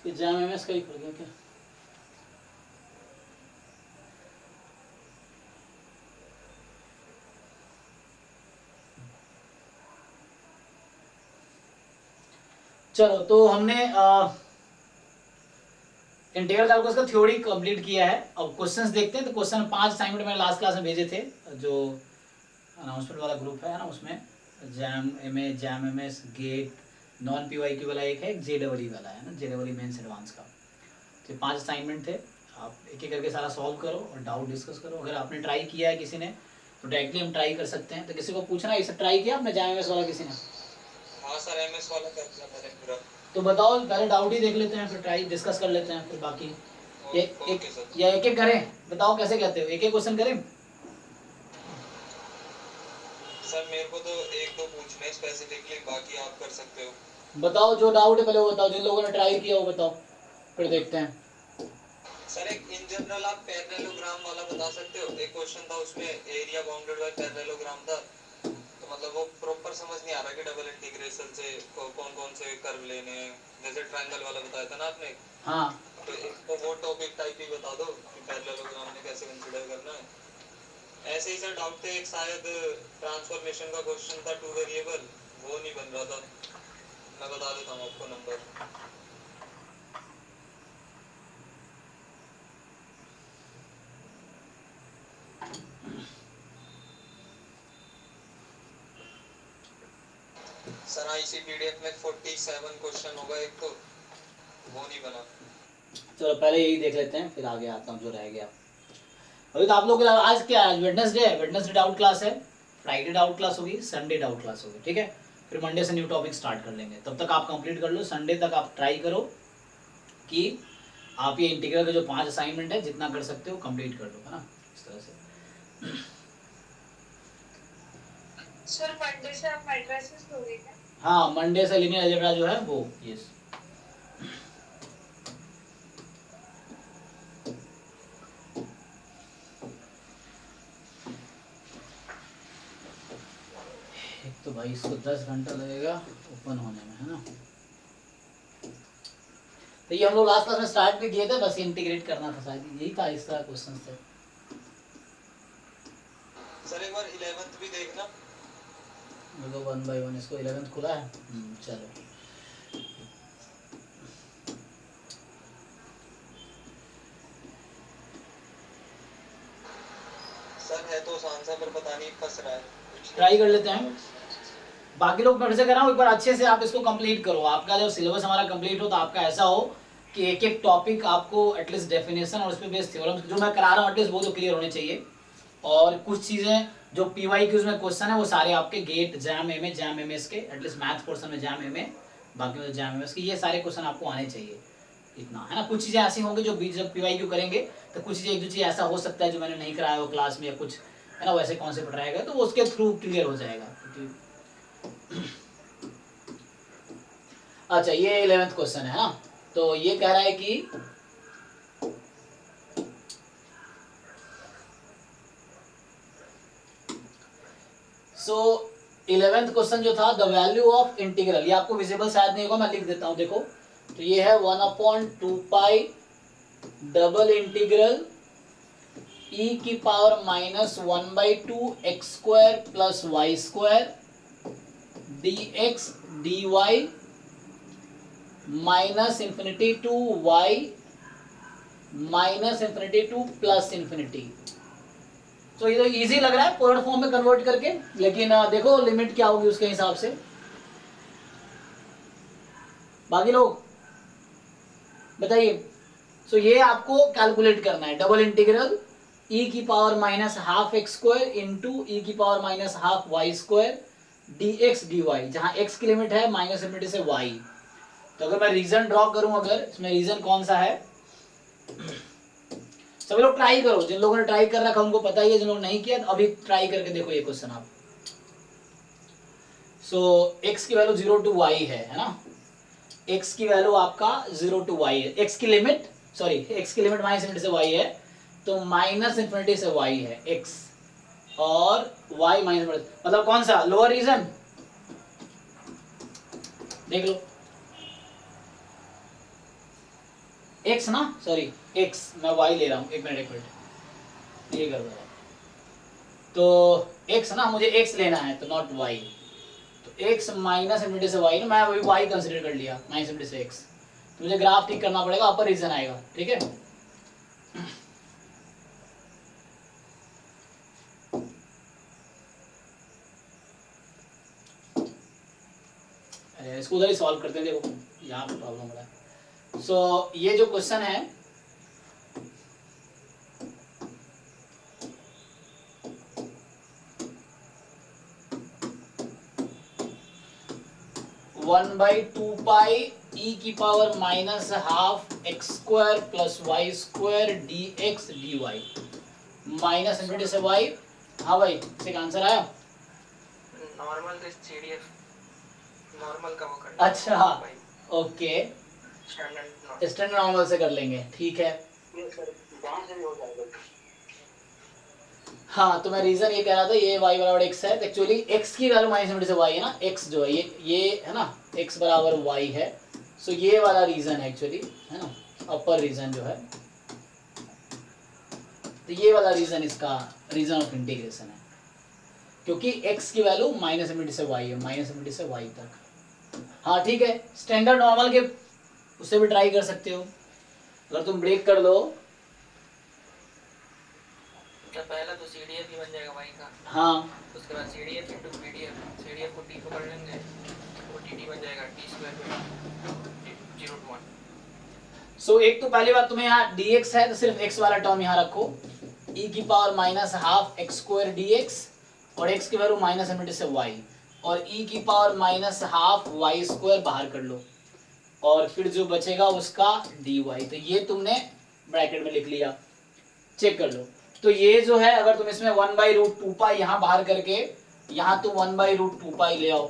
ये jam MS का ही पड़ गया क्या? चलो तो हमने इंटीग्रल कैलकुलस का थ्योरी कंप्लीट किया है। अब क्वेश्चंस देखते हैं। तो क्वेश्चन 5 असाइनमेंट मैंने लास्ट क्लास में भेजे थे, जो अनाउंसमेंट वाला ग्रुप है ना, उसमें JAM MA, JAM MS, GATE, non PYQ वाला एक है, जेडबलई वाला है ना, जेडबलई मेंस एडवांस का। तो 5 असाइनमेंट थे, आप एक एक करके सारा सॉल्व करो और डाउट डिस्कस करो। अगर आपने ट्राई किया है किसी ने तो डायरेक्टली हम ट्राई कर सकते हैं। तो किसी को पूछना है, इसे ट्राई किया आपने जैम एमएस वाला किसी ने? हाँ सर, एमएस वाला कर दिया मैंने पूरा। तो बताओ, पहले डाउट ही देख लेते हैं, फिर ट्राई डिस्कस कर लेते हैं, फिर बाकी एक सर। या एक एक करें। बताओ कैसे कहते हो, एक एक क्वेश्चन करें? सर मेरे को तो एक दो पूछने स्पेसिफिकली, बाकी आप कर सकते हो। बताओ जो डाउट है पहले वो बताओ, जिन लोगों ने ट्राई किया वो बताओ, फिर देखते हैं। सर एक इन जनरल आप पैरेललोग्राम वाला बता सकते हो? एक क्वेश्चन था उसमें, एरिया बाउंडेड बाय पैरेललोग्राम था, तो मतलब वो प्रॉपर समझ नहीं आ रहा कि डबल इंटीग्रेशन से कौन कौन से कर्व लेने हैं, जैसे ट्रायंगल वाला बताया था ना आपने। हाँ तो एक तो वो टॉपिक टाइप ही बता दो कि पैरेललोग्राम में कैसे कंसीडर करना है। ऐसे ही सर डाउट थे, एक शायद ट्रांसफॉर्मेशन का क्वेश्चन था, टू वेरिएबल, वो नहीं बन रहा था। मैं बता देता हूँ आपको नंबर। सर आईसी पीडीएफ में 47 क्वेश्चन होगा एक, तो वो नहीं बना। चलो पहले यही देख लेते हैं, फिर आगे आता हूँ जो रह गया। अभी तो आप लोग आज क्या है, वेडनेसडे है, वेडनेसडे डाउट क्लास है, फ्राइडे डाउट क्लास होगी, संडे डाउट क्लास होगी, ठीक है। फिर मंडे से न्यू टॉपिक स्टार्ट कर लेंगे। तब तक आप कंप्लीट कर लो, संडे तक आप ट्राई करो कि आप ये इंटीग्रल के जो 5 असाइनमेंट है जितना कर सकते हो कंप्लीट कर लो, है ना, इस तरह से। सर मंडे से आप मैट्रिसेस लोगे क्या? हाँ, मंडे से लीनियर अलजेब्रा जो है वो, यस। एक तो भाई इसको 10 घंटा लगेगा ओपन होने में, है ना। तो ये हम लोग लास्ट क्लास में स्टार्ट भी किए थे, बस इंटीग्रेट करना था, शायद यही था, इस तरह क्वेश्चन थे। सर एक बार 11th भी देखना। मतलब 1 बाय 1 इसको 11th खुला है। चलो सर है तो आंसर पर पता नहीं फंस रहा है। ट्राई कर लेते हैं। बाकी लोग फिर से कराओ एक बार, अच्छे से आप इसको कंप्लीट करो। आपका जब सिलेबस हमारा कंप्लीट हो तो आपका ऐसा हो कि एक एक टॉपिक आपको एटलीस्ट डेफिनेशन और उस पर बेस्ड थ्योरम जो मैं करा रहा हूँ एटलीस्ट वो तो क्लियर होने चाहिए। और कुछ चीज़ें जो पीवाईक्यूज में क्वेश्चन है वो सारे आपके GATE, JAM MA, JAM MS के, एटलीस्ट मैथ पोर्सन में जैम एमए, बाकी में जैम एमएस के, ये सारे क्वेश्चन आपको आने चाहिए, इतना है ना। कुछ चीज़ें ऐसी होंगी जो बीच जब पीवाईक्यू करेंगे तो कुछ चीज़ें, एक दो चीज़ ऐसा हो सकता है जो मैंने नहीं कराया हो क्लास में, या कुछ है ना वैसे कॉन्सेप्ट रहेगा तो वो उसके थ्रू क्लियर हो जाएगा। अच्छा, ये 11th क्वेश्चन है ना। तो ये कह रहा है कि सो 11th क्वेश्चन जो था, द वैल्यू ऑफ इंटीग्रल, ये आपको विजिबल शायद नहीं होगा, मैं लिख देता हूं, देखो। तो ये है 1/2 पाई डबल इंटीग्रल e की power -1/2 x square plus y square dx dy minus infinity to y minus infinity to plus infinity. तो ये तो इजी लग रहा है पोलर फॉर्म में कन्वर्ट करके, लेकिन देखो लिमिट क्या होगी उसके हिसाब से। बाकी लोग बताइए। सो ये आपको कैलकुलेट करना है, डबल इंटीग्रल e की power -12 x square into e की power -12 y square dx dy, जहां x की लिमिट है -∞ से y। तो अगर मैं रीजन ड्रॉ करूं, अगर इसमें रीजन कौन सा है, सभी लोग ट्राई करो। जिन लोगों ने ट्राई कर रखा उनको पता ही है, जिन लोगों ने नहीं किया तो अभी ट्राई करके देखो ये क्वेश्चन आप। सो x की वैल्यू 0 टू y है ना। x की वैल्यू आपका 0 टू y है, x की लिमिट, सॉरी x की लिमिट -∞ से y है, तो -∞ से y है x, और y -∞, मतलब कौन सा लोअर रीजन, देख लो। x ना, सॉरी x, मैं y ले रहा हूँ, एक मिनट ये कर दो। तो x ना, मुझे x लेना है तो नॉट y, तो x माइनस इनफिनिटी से y ना, मैं अभी y कंसिडर कर लिया माइनस इनफिनिटी से x, तो मुझे ग्राफ ठीक करना पड़ेगा, अपर रीजन आएगा, ठीक है। अरे इसको उधर ही सॉल्व करते हैं, देखो यहाँ पे प्रॉब्लम हो रहा है। सो ये जो क्वेश्चन है, one by two pi e की power minus half x square plus y square d x d y, minus infinity से वाई। हाँ भाई, इसका आंसर आया। नॉर्मल दिस जीडीएफ नॉर्मल का वो करना। अच्छा ओके, स्टैंडर्ड नॉर्मल से कर लेंगे, ठीक है। हाँ, तो मैं रीजन ये कह रहा था, ये y बराबर x है, तो एक्चुअली x की वैल्यू माइनस इनफिनिटी से y है ना, x जो है ये है ना, x बराबर y है। सो ये वाला रीजन है एक्चुअली, है ना, अपर रीजन जो है, तो ये वाला रीजन इसका रीजन ऑफ इंटीग्रेशन है, क्योंकि x की वैल्यू माइनस इनफिनिटी से y है, माइनस इनफिनिटी से y तक। हाँ ठीक है, स्टैंडर्ड नॉर्मल के उससे भी ट्राई कर सकते हो, अगर तुम ब्रेक कर दो। पहला तो सीडीएफ ही बन जाएगा y का। हाँ, उसके बाद सीडीएफ इनटू पीडीएफ, सीडीएफ को t को कर लेंगे, वो dt बन जाएगा t स्क्वायर पे 0 to 1। सो एक तो पहली बात, तुम्हें यहाँ dx है तो सिर्फ x वाला टर्म यहाँ रखो, e की power minus half x square dx, और x की वैल्यू माइनस इनफिनिटी से y, और e की power minus half y square बाहर कर लो, और फिर जो बचेगा उसका dy। तो ये तुमने ब्रैकेट में लिख लिया, चेक कर लो। तो ये जो है, अगर तुम इसमें 1/√2 पाई यहाँ बाहर करके यहाँ तुम 1/√2 पाई ले आओ,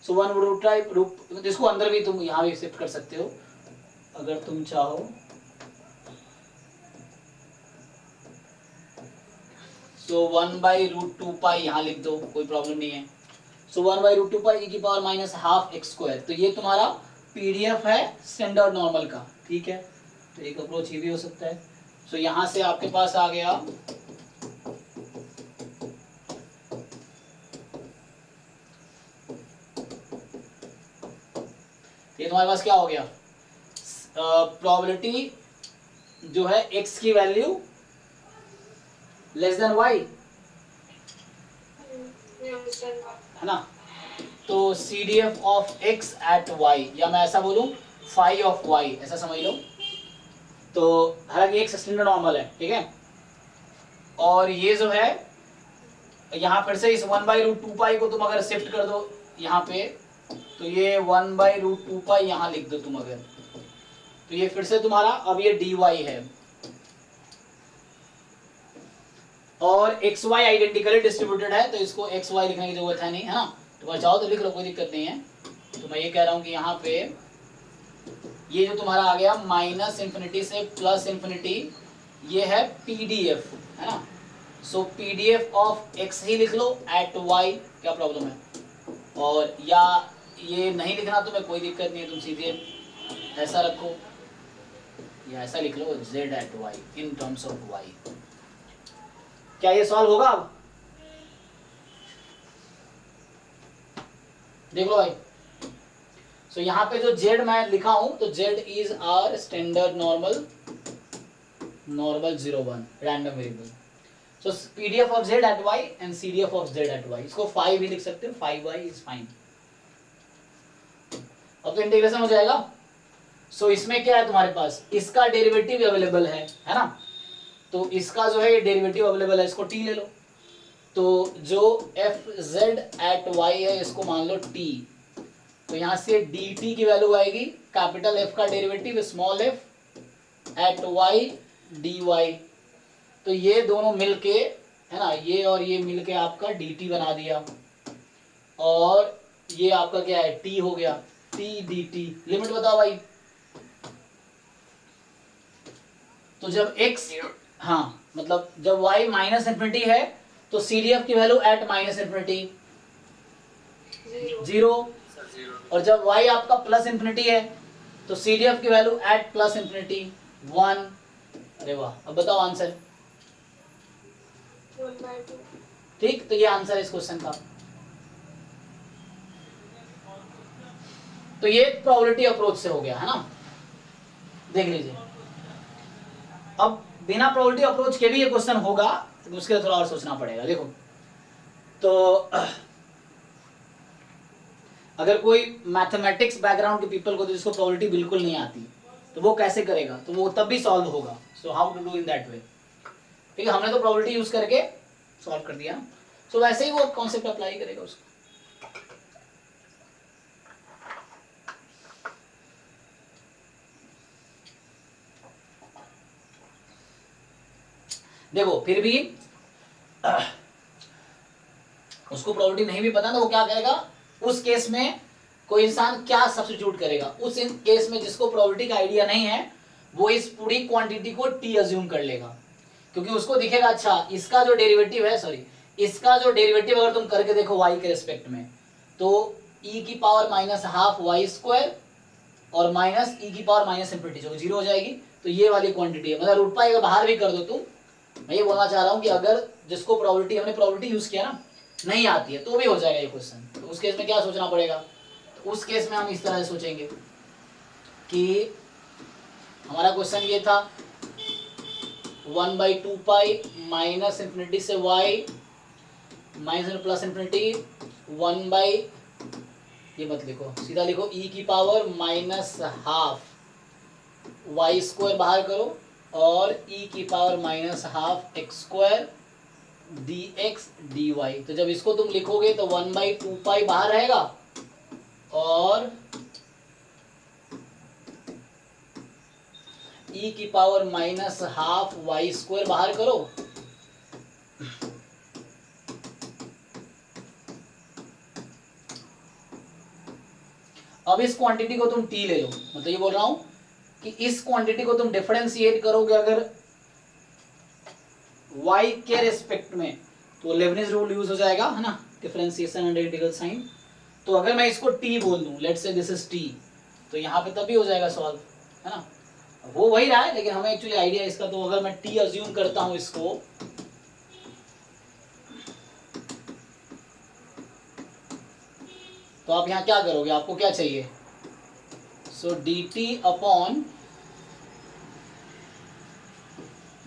सो 1/√2, इसको अंदर भी तुम यहाँ भी शिफ्ट कर सकते हो अगर तुम चाहो। सो 1/√2 पाई यहाँ लिख दो, कोई प्रॉब्लम नहीं है। सो 1/√2 पाई e की power minus half x square, तो ये तुम्हारा पीडीएफ है स्टैंडर्ड नॉर्मल का, ठीक है। तो एक अप्रोच ये भी हो सकता है। सो यहाँ से आपके पास आ गया ये तुम्हारे पास क्या हो गया, प्रोबेबिलिटी जो है x की वैल्यू लेस देन y, है ना। तो CDF of x at y, या मैं ऐसा बोलूं फाई ऑफ y, ऐसा समझ लो। तो हालांकि एक स्टैंडर्ड नॉर्मल है, ठीक है, और ये जो है यहाँ फिर से इस 1/√2 पाई को तुम अगर शिफ्ट कर दो यहाँ पे, तो ये 1/√2 पाई यहाँ लिख दो तुम अगर, तो ये फिर से तुम्हारा अब ये dy है, और xy आइडेंटिकली डिस्ट्रीब्यूटेड है, तो इसको xy लिखने की जरूरत है नहीं, है ना। तो चाहो तो लिख लो, कोई दिक्कत नहीं है। तो मैं ये कह रहा हूँ कि यहाँ पे ये जो तुम्हारा आ गया माइनस इन्फिनिटी से प्लस इन्फिनिटी, ये है पीडीएफ, है ना। सो पीडीएफ ऑफ x ही लिख लो एट y, क्या प्रॉब्लम है। और या ये नहीं लिखना तुम्हें कोई दिक्कत नहीं है, तुम सीधे ऐसा रखो या ऐसा लिख लो z at y in terms of y। क्या ये सॉल्व होगा अब? देख लो भाई। सो यहाँ पे जो z मैं लिखा हूं, तो z is are standard normal 0 1 random variable. So PDF of z at y and CDF of z at y, इसको 5 भी लिख सकते हो, 5y इज फाइन। अब तो इंटीग्रेशन हो जाएगा। सो इसमें क्या है तुम्हारे पास, इसका डेरिवेटिव अवेलेबल है ना। तो इसका जो है ये डेरिवेटिव अवेलेबल है, इसको t ले लो। तो जो एफ जेड एट वाई है इसको मान लो t, तो यहाँ से dt की वैल्यू आएगी कैपिटल F का derivative small f at y dy। तो ये दोनों मिलके, है ना, ये और ये मिलके आपका dt बना दिया, और ये आपका क्या है t हो गया, t dt। लिमिट बताओ भाई। तो जब x, हाँ मतलब जब y माइनस इन्फिनिटी है तो CDF की वैल्यू एट माइनस इन्फिनिटी 0, और जब y आपका प्लस इन्फिनिटी है तो CDF की वैल्यू एट प्लस इंफिनिटी 1। अरे वाह, अब बताओ आंसर। 1/2। ठीक, तो ये आंसर है इस क्वेश्चन का। तो ये प्रोबेबिलिटी अप्रोच से हो गया है ना, देख लीजिए। अब बिना प्रोबेबिलिटी अप्रोच के भी ये क्वेश्चन होगा, तो उसके लिए थोड़ा और सोचना पड़ेगा। देखो, तो अगर कोई मैथमेटिक्स बैकग्राउंड के पीपल को, तो जिसको प्रोबेबिलिटी बिल्कुल नहीं आती, तो वो कैसे करेगा, तो वो तब भी सॉल्व होगा। So how to do in that way. ठीक है, हमने तो प्रोबेबिलिटी यूज करके सॉल्व कर दिया। सो वैसे ही वो कॉन्सेप्ट अप्लाई करेगा उसको। देखो, फिर भी उसको प्रोबेबिलिटी नहीं भी पता, तो वो क्या करेगा उस केस में, कोई इंसान क्या सब्स्टिट्यूट करेगा उस केस में जिसको प्रोबेबिलिटी का आइडिया नहीं है, वो इस पूरी क्वांटिटी को टी अज्यूम कर लेगा, क्योंकि उसको दिखेगा अच्छा इसका जो डेरिवेटिव है, सॉरी इसका जो डेरिवेटिव अगर तुम करके देखो y के रिस्पेक्ट में, तो e की पावर -12 y स्क्वायर और माइनस e की पावर माइनस इंफिनिटी जो 0 हो जाएगी। तो ये वाली क्वांटिटी है, मतलब रूट पाई अगर बाहर भी कर दो तुम, मैं ये बोलना चाह रहा हूँ कि अगर जिसको प्रोबेबिलिटी, हमने प्रोबेबिलिटी यूज किया ना, नहीं आती है, तो भी हो जाएगा ये क्वेश्चन। तो उस केस में क्या सोचना पड़ेगा, तो उस केस में हम इस तरह से सोचेंगे कि हमारा क्वेश्चन ये था 1/2 पाई माइनस इंफिनिटी से y minus plus infinity 1 by, ये मत लिखो, सीधा लिखो e की पावर -12 y स्क्वायर बाहर करो और e की power -12 x square dx dy। तो जब इसको तुम लिखोगे तो 1/2 पाई बाहर रहेगा और e की पावर -12 y स्क्वायर बाहर करो, अब इस क्वांटिटी को तुम t ले लो। मतलब ये बोल रहा हूं कि इस क्वांटिटी को तुम डिफरेंशिएट करोगे अगर y के रेस्पेक्ट में, तो लेबनिज रूल यूज हो जाएगा, है ना, डिफरेंशिएशन अंडर इंटीग्रल साइन। तो अगर मैं इसको t बोल दूं, let's say this is t, तो यहाँ पे तभी हो जाएगा सॉल्व, है ना। वो वही रहा है, लेकिन हमें एक्चुअली आइडिया इसका, तो अगर मैं t अज्यूम करता हूं इसको, तो आप यहाँ क्या करोगे, आपको क्या चाहिए, सो dt अपॉन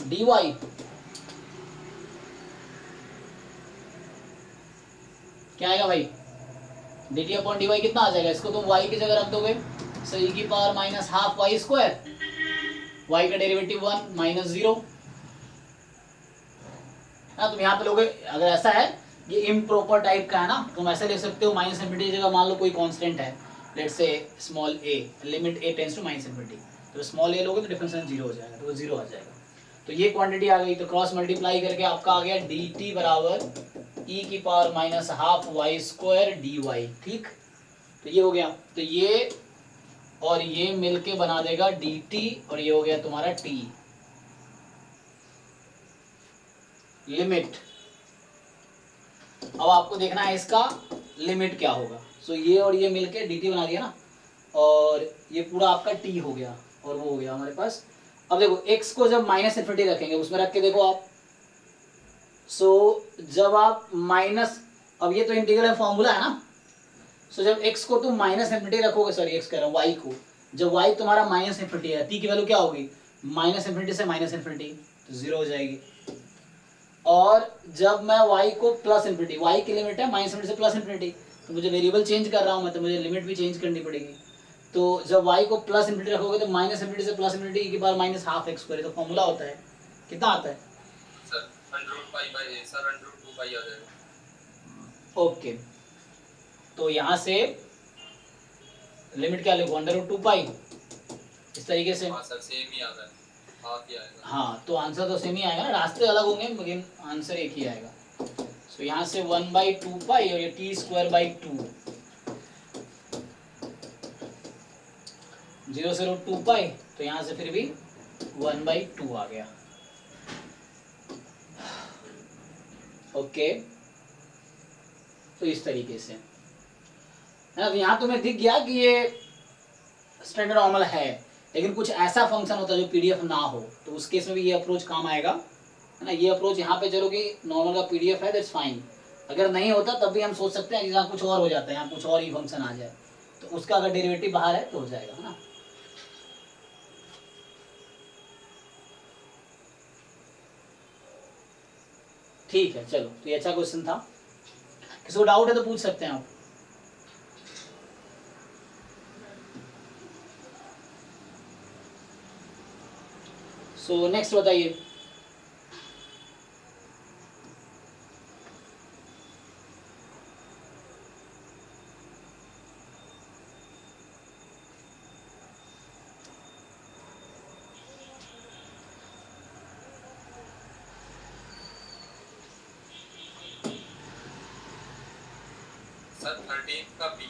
dy, क्या आएगा भाई, dt अपॉन dy कितना आ जाएगा, इसको तुम y की जगह रख दोगे, सो e की पावर -12 y स्क्वायर, y का डेरिवेटिव 1 -0, ना तुम यहाँ पे लोगे। अगर ऐसा है, ये इम्प्रॉपर टाइप का है ना, तुम ऐसे लिख सकते हो माइनस इंफिनिटी की जगह मान लो कोई कांस्टेंट है, let's say small a, limit a tends to minus infinity, तो स्मॉल a लोगे तो डिफरेंशियल 0 हो जाएगा, तो वो 0 आ जाएगा। तो ये क्वांटिटी आ गई, तो क्रॉस मल्टीप्लाई करके आपका आ गया dt बराबर e की पावर -12 y स्क्वायर dy। ठीक, तो ये हो गया, तो ये और ये मिलके बना देगा dt, और ये हो गया तुम्हारा t। लिमिट, अब आपको देखना है इसका लिमिट क्या होगा। सो ये और ये मिलके dt बना दिया ना, और ये पूरा आपका t हो गया, और वो हो गया हमारे पास। अब देखो x को जब माइनस इंफिनिटी रखेंगे, उसमें रख के देखो आप, सो जब आप माइनस, अब ये तो इंटीग्रल फॉर्मूला है ना, सो जब x को तुम माइनस इंफिनिटी रखोगे, सॉरी x कह रहा हूँ y को, जब y तुम्हारा माइनस इंफिनिटी है, t की वैल्यू क्या होगी, माइनस इंफिनिटी से माइनस इंफिनिटी, तो 0 हो जाएगी। और जब मैं y को प्लस इंफिनिटी, y की लिमिट है माइनस इंफिनिटी से प्लस इंफिनिटी, तो मुझे वेरिएबल चेंज कर रहा हूँ मैं, तो मुझे लिमिट भी चेंज करनी पड़ेगी। तो जब y को प्लस इंफिनिटी रखोगे, तो माइनस इंफिनिटी से प्लस इंफिनिटी की बार -12 x स्क्वायर, तो फॉर्मूला होता है कितना आता है सर 100 पाई बाय सर 102 पाई आ जाएगा। ओके, तो यहाँ से लिमिट क्या लिखो, √2 पाई, इस तरीके से। हाँ सर सेम ही आ रहा है, हाफ ही आएगा। हाँ, तो आंसर तो सेम ही आएगा ना, रास्ते अलग होंगे लेकिन आंसर एक ही आएगा। सो यहाँ से 1/2 पाई और ये t²/2, 0 से √2 पाई, तो यहाँ से फिर भी 1/2 आ गया। ओके, तो इस तरीके से है ना, तो यहाँ तुम्हें दिख गया कि ये स्टैंडर्ड नॉर्मल है, लेकिन कुछ ऐसा फंक्शन होता है जो पीडीएफ ना हो, तो उस केस में भी ये अप्रोच काम आएगा, है ना। ये अप्रोच यहाँ पे चलो कि नॉर्मल का पीडीएफ है, दैट्स फाइन। अगर नहीं होता तब भी हम सोच सकते हैं कि यहाँ कुछ और हो जाता है, यहाँ कुछ और ही फंक्शन आ जाए, तो उसका अगर डेरिवेटिव बाहर है तो हो जाएगा, है ना। ठीक है, चलो, तो ये अच्छा क्वेश्चन था। किसी को डाउट है तो पूछ सकते हैं आप। सो नेक्स्ट बताइए। सर 13 का बी।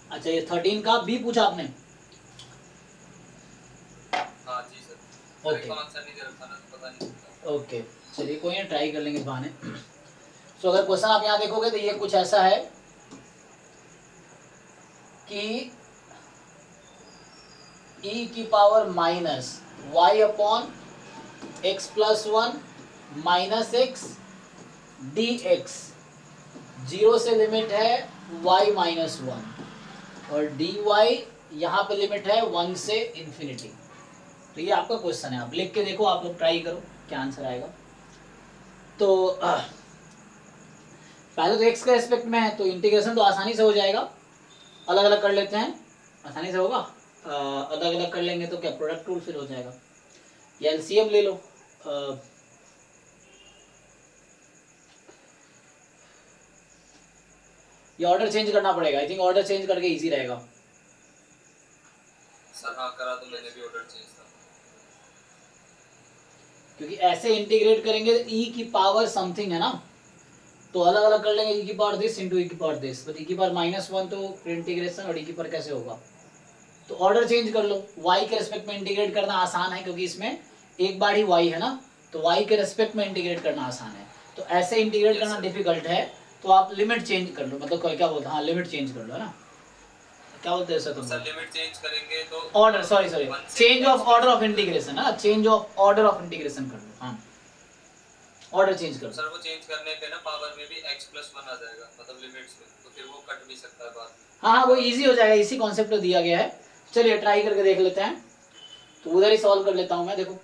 अच्छा, ये 13 का बी पूछा आपने। हाँ जी सर। ओके आंसर नहीं दे रखा ना, तो पता नहीं चलता। ओके, चलिए कोई नहीं, ट्राई कर लेंगे इस बहाने। सो अगर क्वेश्चन आप यहाँ देखोगे तो ये कुछ ऐसा है कि e की power minus y upon x plus 1 minus x d x, zero से लिमिट है y माइनस 1 और dy यहाँ पे लिमिट है 1 से इन्फिनिटी। तो ये आपका क्वेश्चन है, आप लिख के देखो, आप लोग ट्राई करो क्या आंसर आएगा। तो पहले तो x के रेस्पेक्ट में है तो इंटीग्रेशन तो आसानी से हो जाएगा, अलग अलग कर लेते हैं, आसानी से होगा। अलग अलग कर लेंगे तो क्या प्रोडक्ट रूल फिर हो जाएगा, या एलसीएम ले लो। ये ऑर्डर चेंज करना पड़ेगा, आई थिंक ऑर्डर चेंज करके इजी रहेगा। सर हाँ करा, तो मैंने भी ऑर्डर चेंज था, क्योंकि ऐसे इंटीग्रेट करेंगे e की पावर समथिंग है ना, तो अलग अलग कर लेंगे, e की पावर दिस इंटू e की पावर दिस, बट e की पावर -1 तो इंटीग्रेशन, और e की पावर कैसे होगा, तो ऑर्डर चेंज कर लो। y के रेस्पेक्ट में इंटीग्रेट करना आसान है क्योंकि इसमें एक बार ही y है ना, तो y के रेस्पेक्ट में इंटीग्रेट करना आसान है। तो ऐसे इंटीग्रेट करना डिफिकल्ट है, तो आप लिमिट चेंज कर लो, मतलब क्या बोलते हैं, हाँ लिमिट चेंज कर लो, है ना, क्या बोलते हैं सर तुम? सर लिमिट चेंज करेंगे तो order, sorry change of order of integration, है change of order of integration कर लो, हाँ ऑर्डर चेंज कर लो। सर वो चेंज करने पे ना पावर में भी x+1 आ जाएगा, मतलब लिमिट्स में, तो फिर वो कट भी सकता है बाद में। हाँ वो इजी हो जाएगा, इसी कॉन्सेप्ट तो दिया गया है। चलिए ट्राई करके देख लेते हैं, तो उधर ही सॉल्व कर लेता हूं मैं, देखो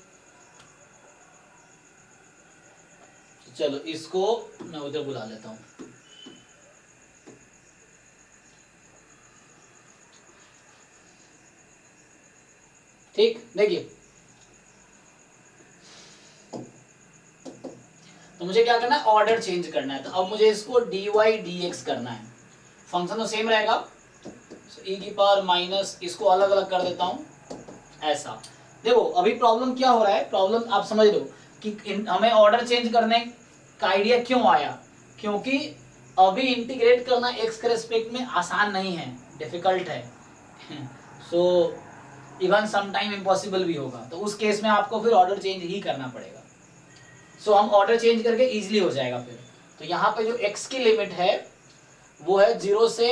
चलो इसको मैं उधर बुला लेता हूं। ठीक, देखिए तो मुझे क्या करना है, ऑर्डर चेंज करना है, तो अब मुझे इसको dy dx करना है, फंक्शन तो सेम रहेगा, e की पावर माइनस, इसको अलग अलग कर देता हूं ऐसा। देखो अभी प्रॉब्लम क्या हो रहा है, प्रॉब्लम आप समझ लो कि हमें ऑर्डर चेंज करने का आइडिया क्यों आया, क्योंकि अभी इंटीग्रेट करना x के रेस्पेक्ट में आसान नहीं है, डिफिकल्ट है। सो इवन समटाइम इम्पॉसिबल भी होगा, तो उस केस में आपको फिर ऑर्डर चेंज ही करना पड़ेगा। सो हम ऑर्डर चेंज करके इजीली हो जाएगा फिर। तो यहाँ पे जो x की लिमिट है वो है 0 से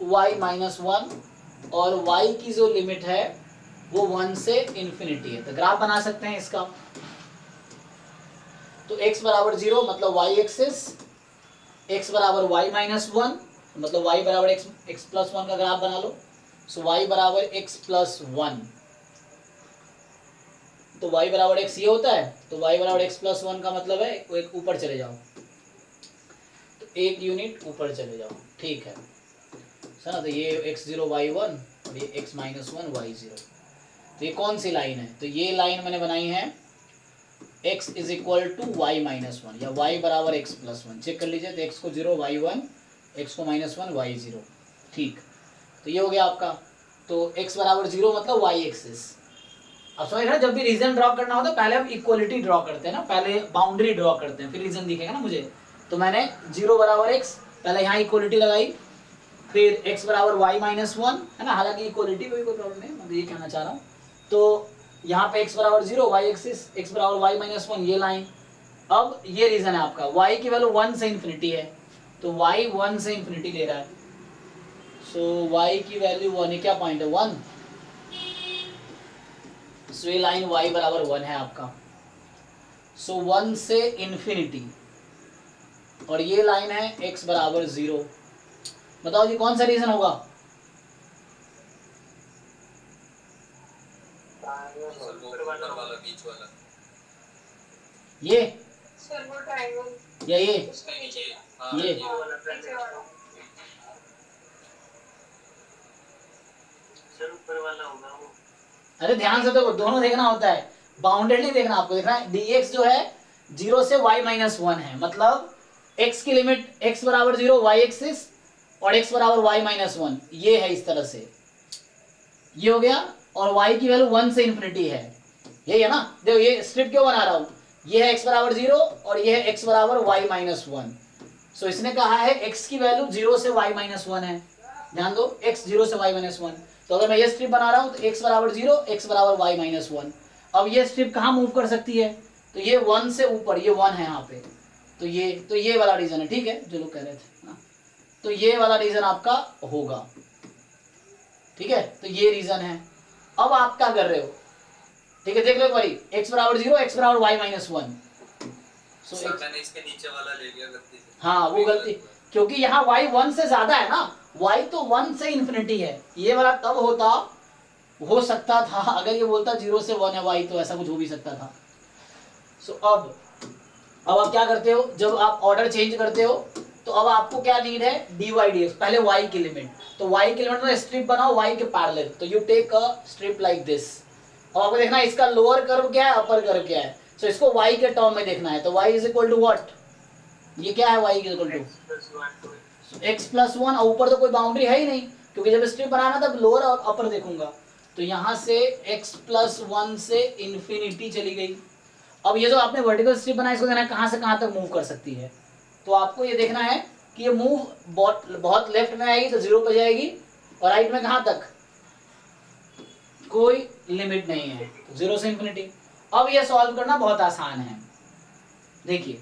y माइनस 1 और y की जो लिमिट है वो 1 से इन्फिनिटी है। तो ग्राफ बना सकते हैं इसका, तो x बराबर 0 मतलब y एक्सिस x बराबर y माइनस वन, मतलब y बराबर x प्लस वन का ग्राफ बना लो। सो y बराबर x प्लस वन, तो y बराबर x ये होता है, तो y बराबर x प्लस वन का मतलब है वो एक ऊपर चले जाओ, तो एक यूनिट ऊपर चले जाओ, ठीक है सर। तो ये x0 y1 और ये x माइनस वन y0, तो ये कौन सी लाइन है? तो ये लाइन मैंने बनाई है x is equal to y minus one या y बराबर x प्लस वन। चेक कर लीजिए, तो x को 0 y1, x को माइनस वन y0, ठीक। तो ये हो गया आपका, तो x बराबर 0 मतलब y एक्सिस। अब समझ रहे, जब भी रीजन ड्रॉ करना होता है पहले हम इक्वलिटी ड्रॉ करते हैं ना, पहले बाउंड्री ड्रॉ करते हैं फिर रीजन दिखेगा ना मुझे। तो मैंने 0 बराबर x, पहले यहाँ इक्वलिटी लगाई, फिर x बराबर y माइनस वन, है ना, हालांकि इक्वलिटी में भी कोई प्रॉब्लम नहीं, मैं ये कहना चाह रहा हूँ। तो यहाँ पे x बराबर 0 y एक्सिस, x बराबर y माइनस वन, ये लाइन। अब ये रीजन है आपका, y की वैल्यू 1 से इन्फिनिटी है, तो y 1 से इन्फिनिटी ले रहा है, सो y की वैल्यू 1 है, क्या पॉइंट है 1, सो ये लाइन y बराबर 1 है आपका, सो 1 से इन्फिनिटी, और ये लाइन है x बराबर 0। बताओ जी कौन सा रीजन होगा? बीच वाला ये सर वो ट्रायंगल या ये उसके नीचे ये नीचे वाला। सर ऊपर वाला होगा वो। अरे ध्यान से देखो, दोनों देखना होता है, बाउंडेड नहीं देखना, आपको देखना है dx जो है 0 से y माइनस वन है, मतलब x की लिमिट x बराबर 0 y एक्सिस और x बराबर y माइनस वन, ये है इस तरह से, ये हो गया। और y की वैल्यू 1 से इन्फिनिटी है, यही है ना। देखो ये स्ट्रिप क्यों बना रहा हूँ, ये है x बराबर 0 और ये है x बराबर y माइनस वन। सो इसने कहा है x की वैल्यू 0 से y माइनस वन है, ध्यान दो x 0 से y माइनस वन। तो अगर मैं ये स्ट्रिप बना रहा हूँ तो x बराबर 0, x बराबर y माइनस वन। अब ये स्ट्रिप कहाँ मूव कर सकती है, तो ये 1 से ऊपर, ये 1 है यहाँ पे, तो ये वाला रीजन है, ठीक है, जो लोग कह रहे थे ना, तो ये वाला रीजन आपका होगा, ठीक है, तो ये रीजन है। अब आप क्या कर रहे हो, ठीक है, देख लो एक बारी, x बराबर 0, x बराबर y माइनस वन, सो मैंने इसके नीचे वाला ले लिया गलती से। हाँ वो गलती, क्योंकि यहाँ y 1 से ज्यादा है ना, y तो 1 से इन्फिनिटी है, ये वाला तब हो सकता था अगर ये बोलता 0 से 1 है y, तो ऐसा कुछ हो भी सकता था। सो अब आप क्या करते हो, जब आप ऑर्डर चेंज करते हो तो अब आपको क्या नीड है, dy dx, पहले y की लिमिट, तो y की लिमिट में स्ट्रिप बनाओ y के पैरेलल, तो you take a strip like this. और आपको देखना है इसका लोअर कर्व क्या है, अपर कर्व क्या है, सो इसको y के टर्म में देखना है, तो y is equal to what, ये क्या है, y is equal to x plus one, और ऊपर तो कोई बाउंड्री है ही नहीं, क्योंकि जब स्ट्रिप बनाना तब लोअर और अपर देखूंगा, तो यहाँ से x प्लस वन से इन्फिनिटी चली गई। अब ये जो आपने वर्टिकल स्ट्रिप बनाया, इसको देखना है कहाँ से कहाँ तक मूव कर सकती है, तो आपको ये देखना है कि ये मूव बहुत लेफ्ट में आएगी तो 0 पे जाएगी, और राइट में कहाँ तक, कोई लिमिट नहीं है, तो 0 से इन्फिनिटी। अब ये सॉल्व करना बहुत आसान है, देखिए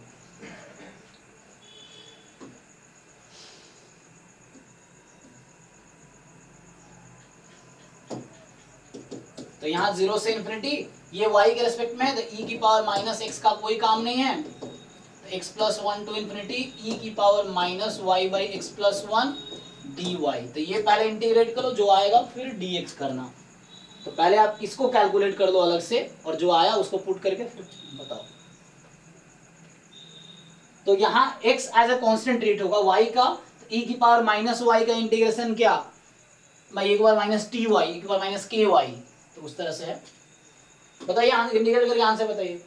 तो यहाँ 0 से इन्फिनिटी, ये y के रेस्पेक्ट में है, तो e की पावर माइनस x का कोई काम नहीं है, तो x plus one to infinity e की power minus y by x plus one d y. तो ये पहले इंटीग्रेट करो जो आएगा, फिर dx करना, तो पहले आप इसको कैलकुलेट कर लो अलग से, और जो आया उसको पुट करके फिर बताओ। तो यहाँ x as a constant treat होगा y का, तो e की पावर माइनस वाई का इंटीग्रेशन क्या, मैं एक बार माइनस टी वाई, एक बार माइनस के वाई, तो उस तरह से है। बताइए इंटीग्रेट करके आंसर बताइए।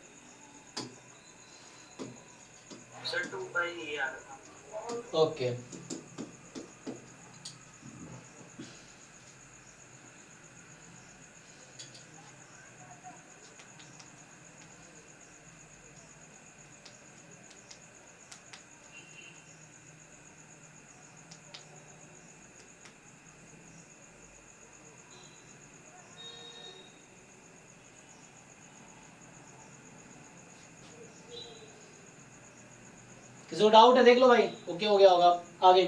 सर 2 बाई ये आ रहा था। ओके किसी को डाउट है देख लो भाई, ओके हो गया होगा आगे,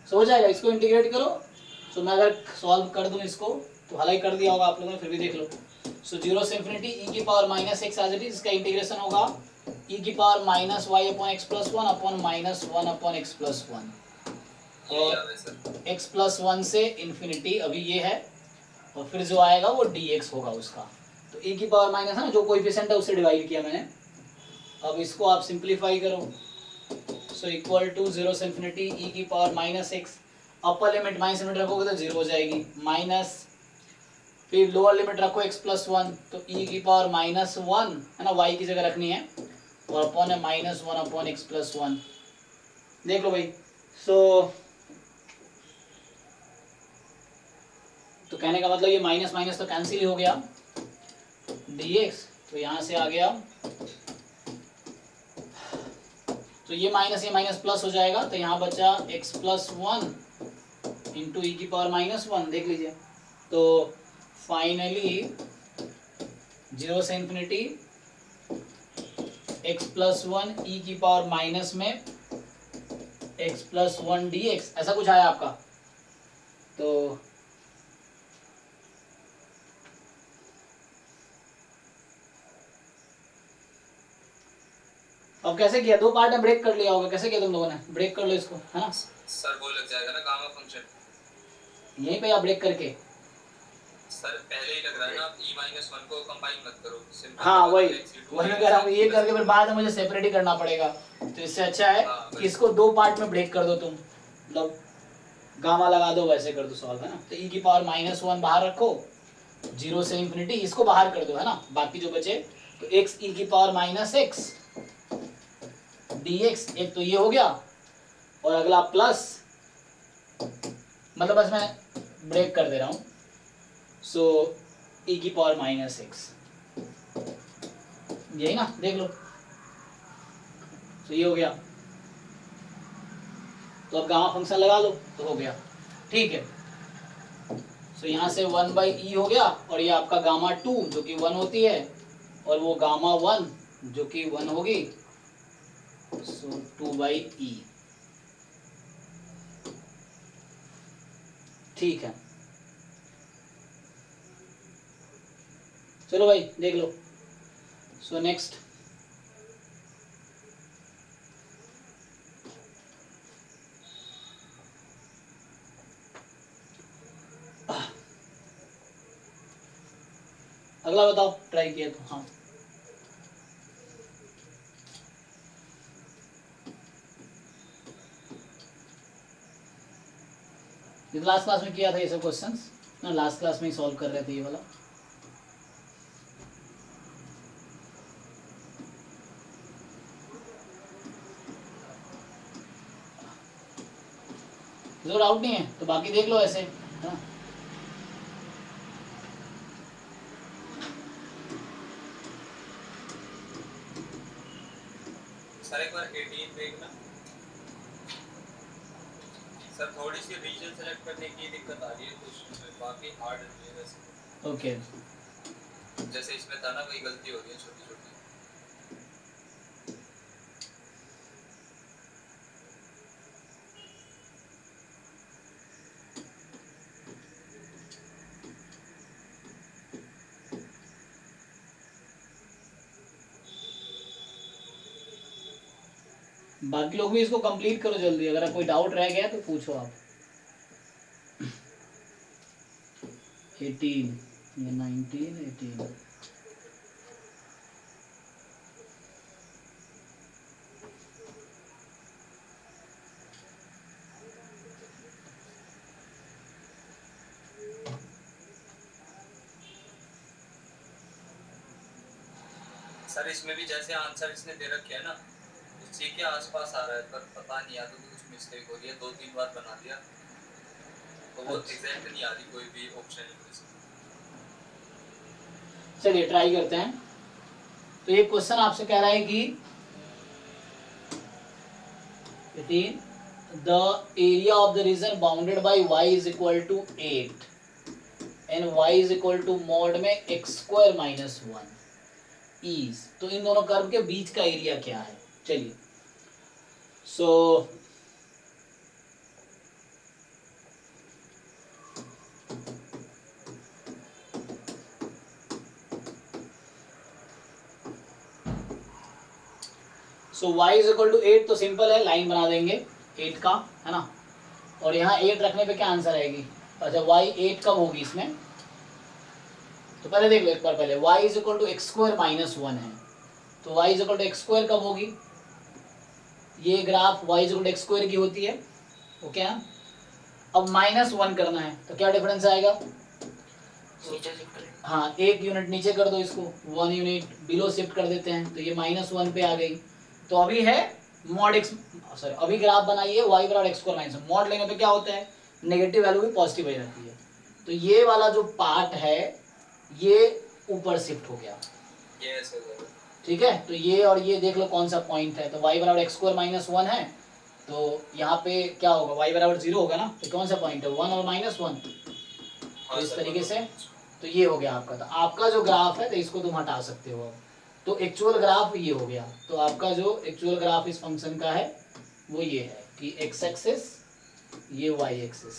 सो हो जाएगा, इसको इंटीग्रेट करो। सो मैं अगर सॉल्व कर दूं इसको, तो हालांकि कर दिया होगा आप लोगों ने, फिर भी देख लो। सो 0 से इन्फिनिटी e की power minus x as it is, इसका इंटीग्रेशन होगा ई की power minus y upon x plus one upon minus one upon x plus one, और एक्स प्लस वन से इन्फिनिटी अभी ये है, और फिर जो आएगा वो डी एक्स होगा उसका। तो ई की पावर माइनस है ना, जो कोएफिशिएंट है उससे डिवाइड किया मैंने। अब इसको आप सिंप्लीफाई करो, सो इक्वल टू जीरो से इन्फिनिटी ई की power minus x, upper limit minus limit रखोगे तो जीरो हो जाएगी, माइनस फिर लोअर लिमिट रखो एक्स प्लस वन, तो ई की पावर माइनस वन है ना, वाई की जगह रखनी है, और अपॉन है minus one upon x plus one. देख लो भाई। सो तो कहने का मतलब ये माइनस माइनस तो कैंसिल ही हो गया, dx तो यहाँ से आ गया, तो ये माइनस प्लस हो जाएगा, तो यहाँ बचा x प्लस वन इंटू ई की पावर माइनस वन। देख लीजिए, तो फाइनली जीरो से इन्फिनिटी x प्लस वन ई की पावर माइनस में x plus one D x, ऐसा कुछ आया आपका। तो अब कैसे किया, दो पार्ट में ब्रेक कर लिया होगा, कैसे किया तुम लोगों ने, ब्रेक कर लो इसको, है ना। सर वो लग जाएगा ना गामा फंक्शन, यहीं पे आप ब्रेक करके, सर पहले ही लग रहा है ना, e-1 को कंबाइन मत करो, सिंपल। हाँ वही मैं कह रहा हूँ, ये करके फिर बाद में मुझे सेपरेट ही करना पड़ेगा, तो इससे अच्छा है कि इसको दो पार्ट में ब्रेक कर दो तुम, मतलब गामा लगा दो, वैसे कर दो सॉल्व, है ना। तो ई की पावर माइनस वन बाहर रखो, जीरो से इन्फिनिटी इसको बाहर कर दो, है ना, बाकी जो बचे, तो एक्स ई की power minus x d x, एक तो ये हो गया, और अगला प्लस, मतलब बस मैं ब्रेक कर दे रहा हूँ, सो ई की पावर माइनस एक्स, यही ना, देख लो, तो ये हो गया, तो अब गामा फंक्शन लगा लो तो हो गया, ठीक है। सो यहाँ से वन बाई ई हो गया, और ये आपका गामा टू जो कि वन होती है, और वो गामा वन जो कि वन होगी, सो टू बाई ई, ठीक है। चलो भाई देख लो, सो नेक्स्ट, अगला बताओ, ट्राई किया तो, हाँ ये लास्ट क्लास में किया था ये सब क्वेश्चंस ना, लास्ट क्लास में ही सॉल्व कर रहे थे ये वाला। जो डाउट नहीं है तो बाकी देख लो ऐसे, है ना। सर एक बार 18 देखना सर, थोड़ी सी रीजन सेलेक्ट करने की दिक्कत आ रही है क्वेश्चन में, बाकी हार्ड नहीं है वैसे। ओके, जैसे इसमें था ना, वही गलती हो रही है छोटी छोटी। बाकी लोग भी इसको कंप्लीट करो जल्दी, अगर कोई डाउट रह गया तो पूछो आप। 18 ये 19 18, सर इसमें भी जैसे आंसर इसने दे रखे है ना, उसी के आसपास आ रहा है, पर पता नहीं, या तो कुछ मिस्टेक हो रही है, 2-3 बार बना दिया तो वो एग्जैक्ट नहीं आ रही कोई भी ऑप्शन इसमें। चलिए ट्राई करते हैं। तो ये क्वेश्चन आपसे कह रहा है कि 18 the area of the region bounded by y is equal to 8 and y is equal to mod में x स्क्वायर माइनस 1 इज, तो इन दोनों कर्व के बीच का एरिया क्या है। चलिए, सो सो y इज इक्वल टू 8, तो सिंपल है, लाइन बना देंगे 8 का, है ना, और यहाँ 8 रखने पे क्या आंसर आएगी? अच्छा y 8 कब होगी इसमें, तो पहले देख लो एक बार पहले, y is equal to x square minus 1 है, तो y is equal to x square कब होगी? ये graph y is equal to x square की होती है, ओके है। अब माइनस 1 करना है तो क्या डिफरेंस आएगा? नीचे शिफ्ट करें। हाँ, 1 यूनिट नीचे कर दो, इसको 1 यूनिट बिलो शिफ्ट कर देते हैं, तो ये माइनस 1 पे आ गई। तो अभी है मॉड एक्स, सॉरी अभी ग्राफ बनाइए y बराबर एक्स स्क्वायर माइनस, मॉड लेने पे क्या होता है, नेगेटिव वैल्यू भी पॉजिटिव हो जाती है, तो ये वाला जो पार्ट है ये ऊपर शिफ्ट हो गया, यस सर। ठीक है। तो ये और ये देख लो कौन सा पॉइंट है, तो y बराबर एक्स स्क्वायर माइनस 1 है, तो यहाँ पे क्या होगा, y बराबर 0 होगा ना, तो कौन सा पॉइंट है 1 और माइनस 1, तो इस तरीके से, तो ये हो गया आपका। तो आपका जो ग्राफ है तो इसको तुम हटा सकते हो, तो एक्चुअल ग्राफ ये हो गया। तो आपका जो एक्चुअल ग्राफ इस फंक्शन का है वो ये है कि एक्स एक्सिस, ये वाई एक्सिस।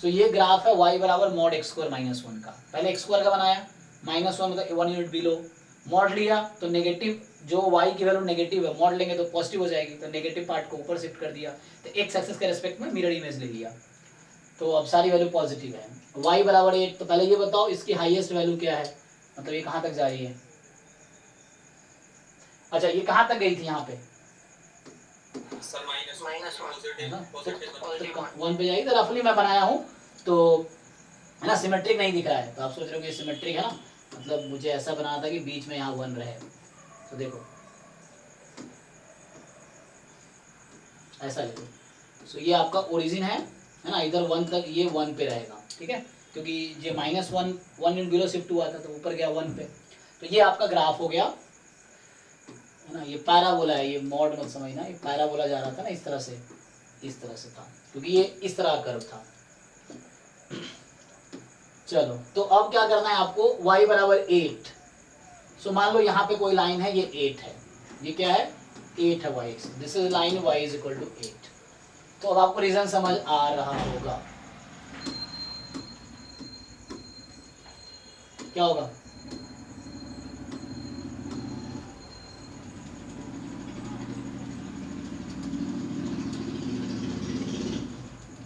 सो ये ग्राफ है y बराबर मॉड एक्स स्क्वायर माइनस 1 का। पहले एक्स स्क्वायर का बनाया, माइनस 1 मतलब 1 यूनिट बिलो, मॉड लिया तो नेगेटिव, जो y की वैल्यू नेगेटिव है, मॉड लेंगे तो पॉजिटिव हो जाएगी, तो नेगेटिव पार्ट को ऊपर शिफ्ट कर दिया, तो एक्स एक्सिस के रेस्पेक्ट में मिरर इमेज ले लिया, तो अब सारी वैल्यू पॉजिटिव है। y बराबर 8, तो पहले ये बताओ इसकी हाईएस्ट वैल्यू क्या है, मतलब ये कहाँ तक जा रही है? अच्छा ये कहाँ तक गई थी यहाँ पे, सर माइनस माइनस है ना, पॉजिटिव तो 1 पे जाएगी, तो रफली मैं बनाया हूँ, तो है ना, सिमेट्रिक नहीं दिख रहा है, तो आप सोच रहे हो कि सिमेट्रिक है ना, मतलब मुझे ऐसा बनाना था कि बीच में यहाँ 1 रहे, तो देखो ऐसा लिखो। सो ये आपका ओरिजिन है ना, इधर 1 तक ये 1 पे रहेगा, ठीक है, क्योंकि ये माइनस 1 यूनिट बिलो शिफ्ट हुआ था तो ऊपर गया 1 पे, तो ये आपका ग्राफ हो गया, है ना। ये पैराबोला है, ये मॉड मत समझना, ये पैराबोला जा रहा था ना इस तरह से था, क्योंकि ये इस तरह का कर्व था। चलो तो अब क्या करना है आपको, y बराबर 8, सो मान लो यहाँ पे कोई लाइन है, ये 8 है, ये क्या है 8 है y, this is line y is equal to 8। तो अब आपको रीजन समझ आ रहा होगा, क्या होगा,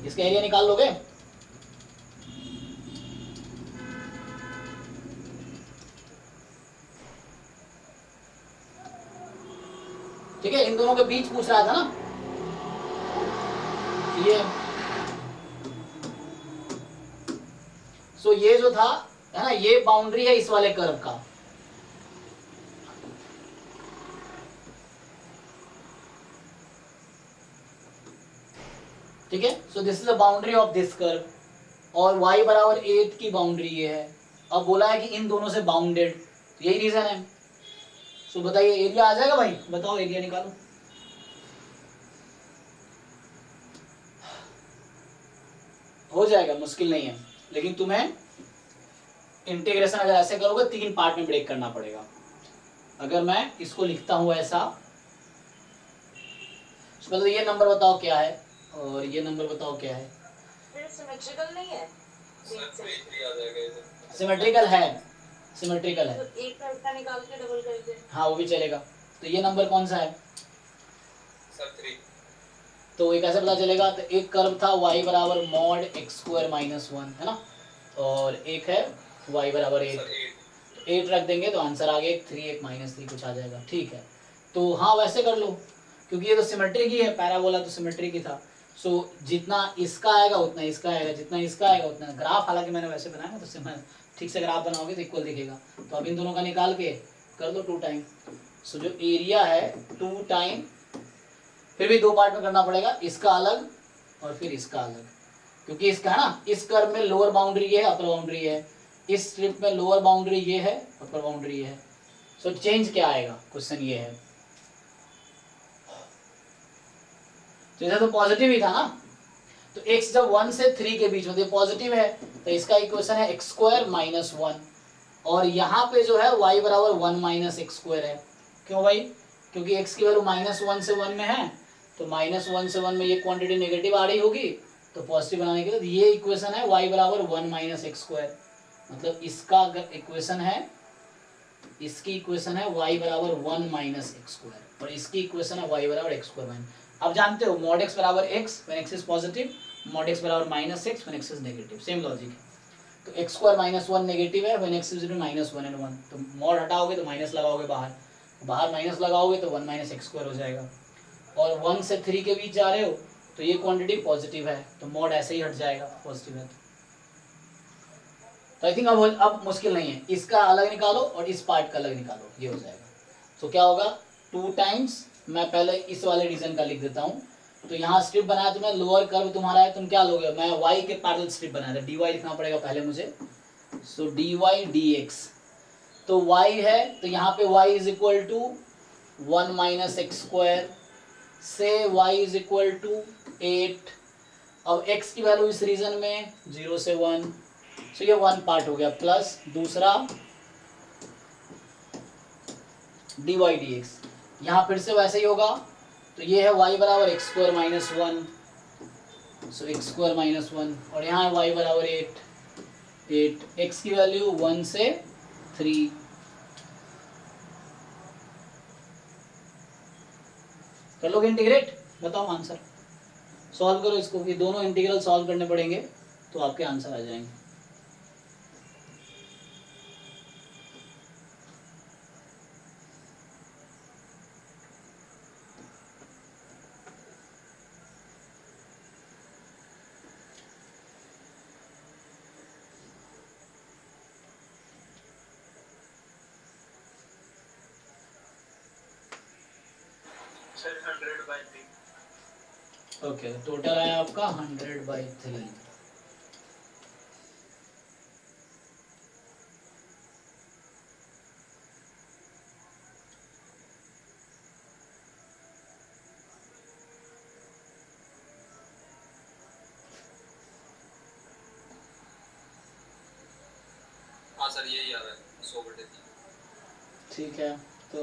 इसका एरिया निकाल लोगे, ठीक है, इन दोनों के बीच पूछ रहा था ना, ये सो ये जो था है ना, ये बाउंड्री है इस वाले कर्व का, ठीक है। सो this is the boundary of this curve, और y बराबर 8 की बाउंड्री ये है। अब बोला है कि इन दोनों से बाउंडेड, तो यही रीजन है। सो बताइए एरिया आ जाएगा भाई, बताओ एरिया निकालो, हो जाएगा, मुश्किल नहीं है, लेकिन तुम्हें इंटीग्रेशन अगर ऐसे करोगे 3 पार्ट में ब्रेक करना पड़ेगा। अगर मैं इसको लिखता हूं ऐसा, तो ये नंबर बताओ क्या है और ये नंबर बताओ क्या है, फिर सिमेट्रिकल नहीं है, सर 3 आ जाएगा इधर। सिमेट्रिकल है, सिमेट्रिकल है, तो एक का इसका निकाल के डबल कर दे। हाँ वो भी चलेगा। तो ये नंबर कौन सा है, सर 3। तो ये कैसे पता चलेगा, तो एक कर्व था y बराबर मॉड एक्स स्क्वायर माइनस 1, है ना, और एक है y बराबर 8, सर 8 रख देंगे तो आंसर आ गया 3, एक माइनस 3 कुछ आ जाएगा, ठीक है। तो हाँ वैसे कर लो, क्योंकि ये तो सिमेट्रिक ही है, पैराबोला तो सिमेट्रिक ही था। सो जितना इसका आएगा उतना इसका आएगा, जितना इसका आएगा उतना, ग्राफ हालांकि मैंने वैसे बनाया ना, तो ठीक से ग्राफ बनाओगे तो इक्वल दिखेगा। तो अब इन दोनों का निकाल के कर दो 2 टाइम। सो जो एरिया है 2 टाइम, फिर भी 2 पार्ट में करना पड़ेगा, इसका अलग और फिर इसका अलग, क्योंकि इसका है ना, इस कर्व में लोअर बाउंड्री ये है, अपर बाउंड्री है, इस स्ट्रिप में लोअर बाउंड्री ये है, अपर बाउंड्री ये है। सो चेंज क्या आएगा, क्वेश्चन ये है। तो इधर तो पॉजिटिव ही था ना, तो x जब 1 से 3 के बीच में, तो पॉजिटिव है, तो इसका इक्वेशन है एक्स स्क्वायर माइनस 1, और यहाँ पे जो है y बराबर 1 माइनस एक्स स्क्वायर है। क्यों भाई, क्योंकि x की वैल्यू -1 से 1 में है, तो -1 से 1 में ये क्वांटिटी नेगेटिव आ रही होगी, तो पॉजिटिव बनाने के लिए ये इक्वेशन है y बराबर 1 माइनस एक्स स्क्वायर, मतलब इसका इक्वेशन है इसकी इक्वेशन है y बराबर 1 माइनस एक्स स्क्वायर और इसकी इक्वेशन है y बराबर एक्स स्क्वायर माइनस, आप जानते हो मॉड x बराबर x when x is positive, mod x बराबर minus x when x is negative, same logic है। तो एक्स स्क्वायर माइनस 1 नेगेटिव है when x is minus 1 and 1, तो मॉड हटाओगे तो माइनस लगाओगे बाहर, बाहर माइनस लगाओगे तो 1 माइनस एक्स स्क्वायर हो जाएगा, और 1 से 3 के बीच जा रहे हो तो ये क्वांटिटी पॉजिटिव है तो मॉड ऐसे ही हट जाएगा, पॉजिटिव है। तो आई थिंक अब मुश्किल नहीं है, इसका अलग निकालो और इस पार्ट का अलग निकालो, ये हो जाएगा। तो क्या होगा 2 टाइम्स, मैं पहले इस वाले रीजन का लिख देता हूँ। तो यहाँ स्ट्रिप बनाया तो मैं लोअर कर्व तुम्हारा है, तुम क्या लोगे, मैं y के पैरेलल स्ट्रिप बनाया था, dy लिखना पड़ेगा पहले मुझे। सो dy dx, तो y है तो यहाँ पे y is equal to 1 minus x square से y इज इक्वल टू 8। अब x की वैल्यू इस रीजन में 0 से 1, सो ये 1 पार्ट हो गया, प्लस दूसरा dy dx, यहाँ फिर से वैसे ही होगा, तो ये है y बराबर एक्स स्क्वायर माइनस 1, सो एक्स स्क्वायर माइनस 1, और यहाँ है y बराबर 8, x की वैल्यू 1 से 3। कर लोगे इंटीग्रेट, बताओ आंसर, सॉल्व करो इसको, ये दोनों इंटीग्रल सॉल्व करने पड़ेंगे तो आपके आंसर आ जाएंगे। सर 100/3। ओके, टोटल है आपका 100/3। हाँ सर यही आ रहा है 100/3। ठीक है, तो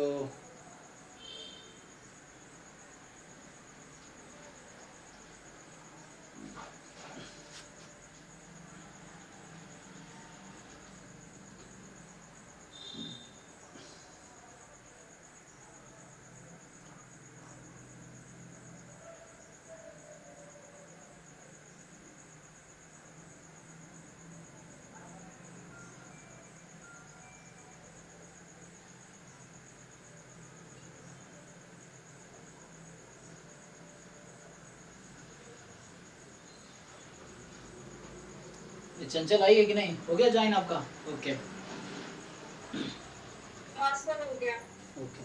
ये चंचल आई है कि नहीं, हो गया ज्वाइन आपका? ओके मास्टर हो गया। ओके,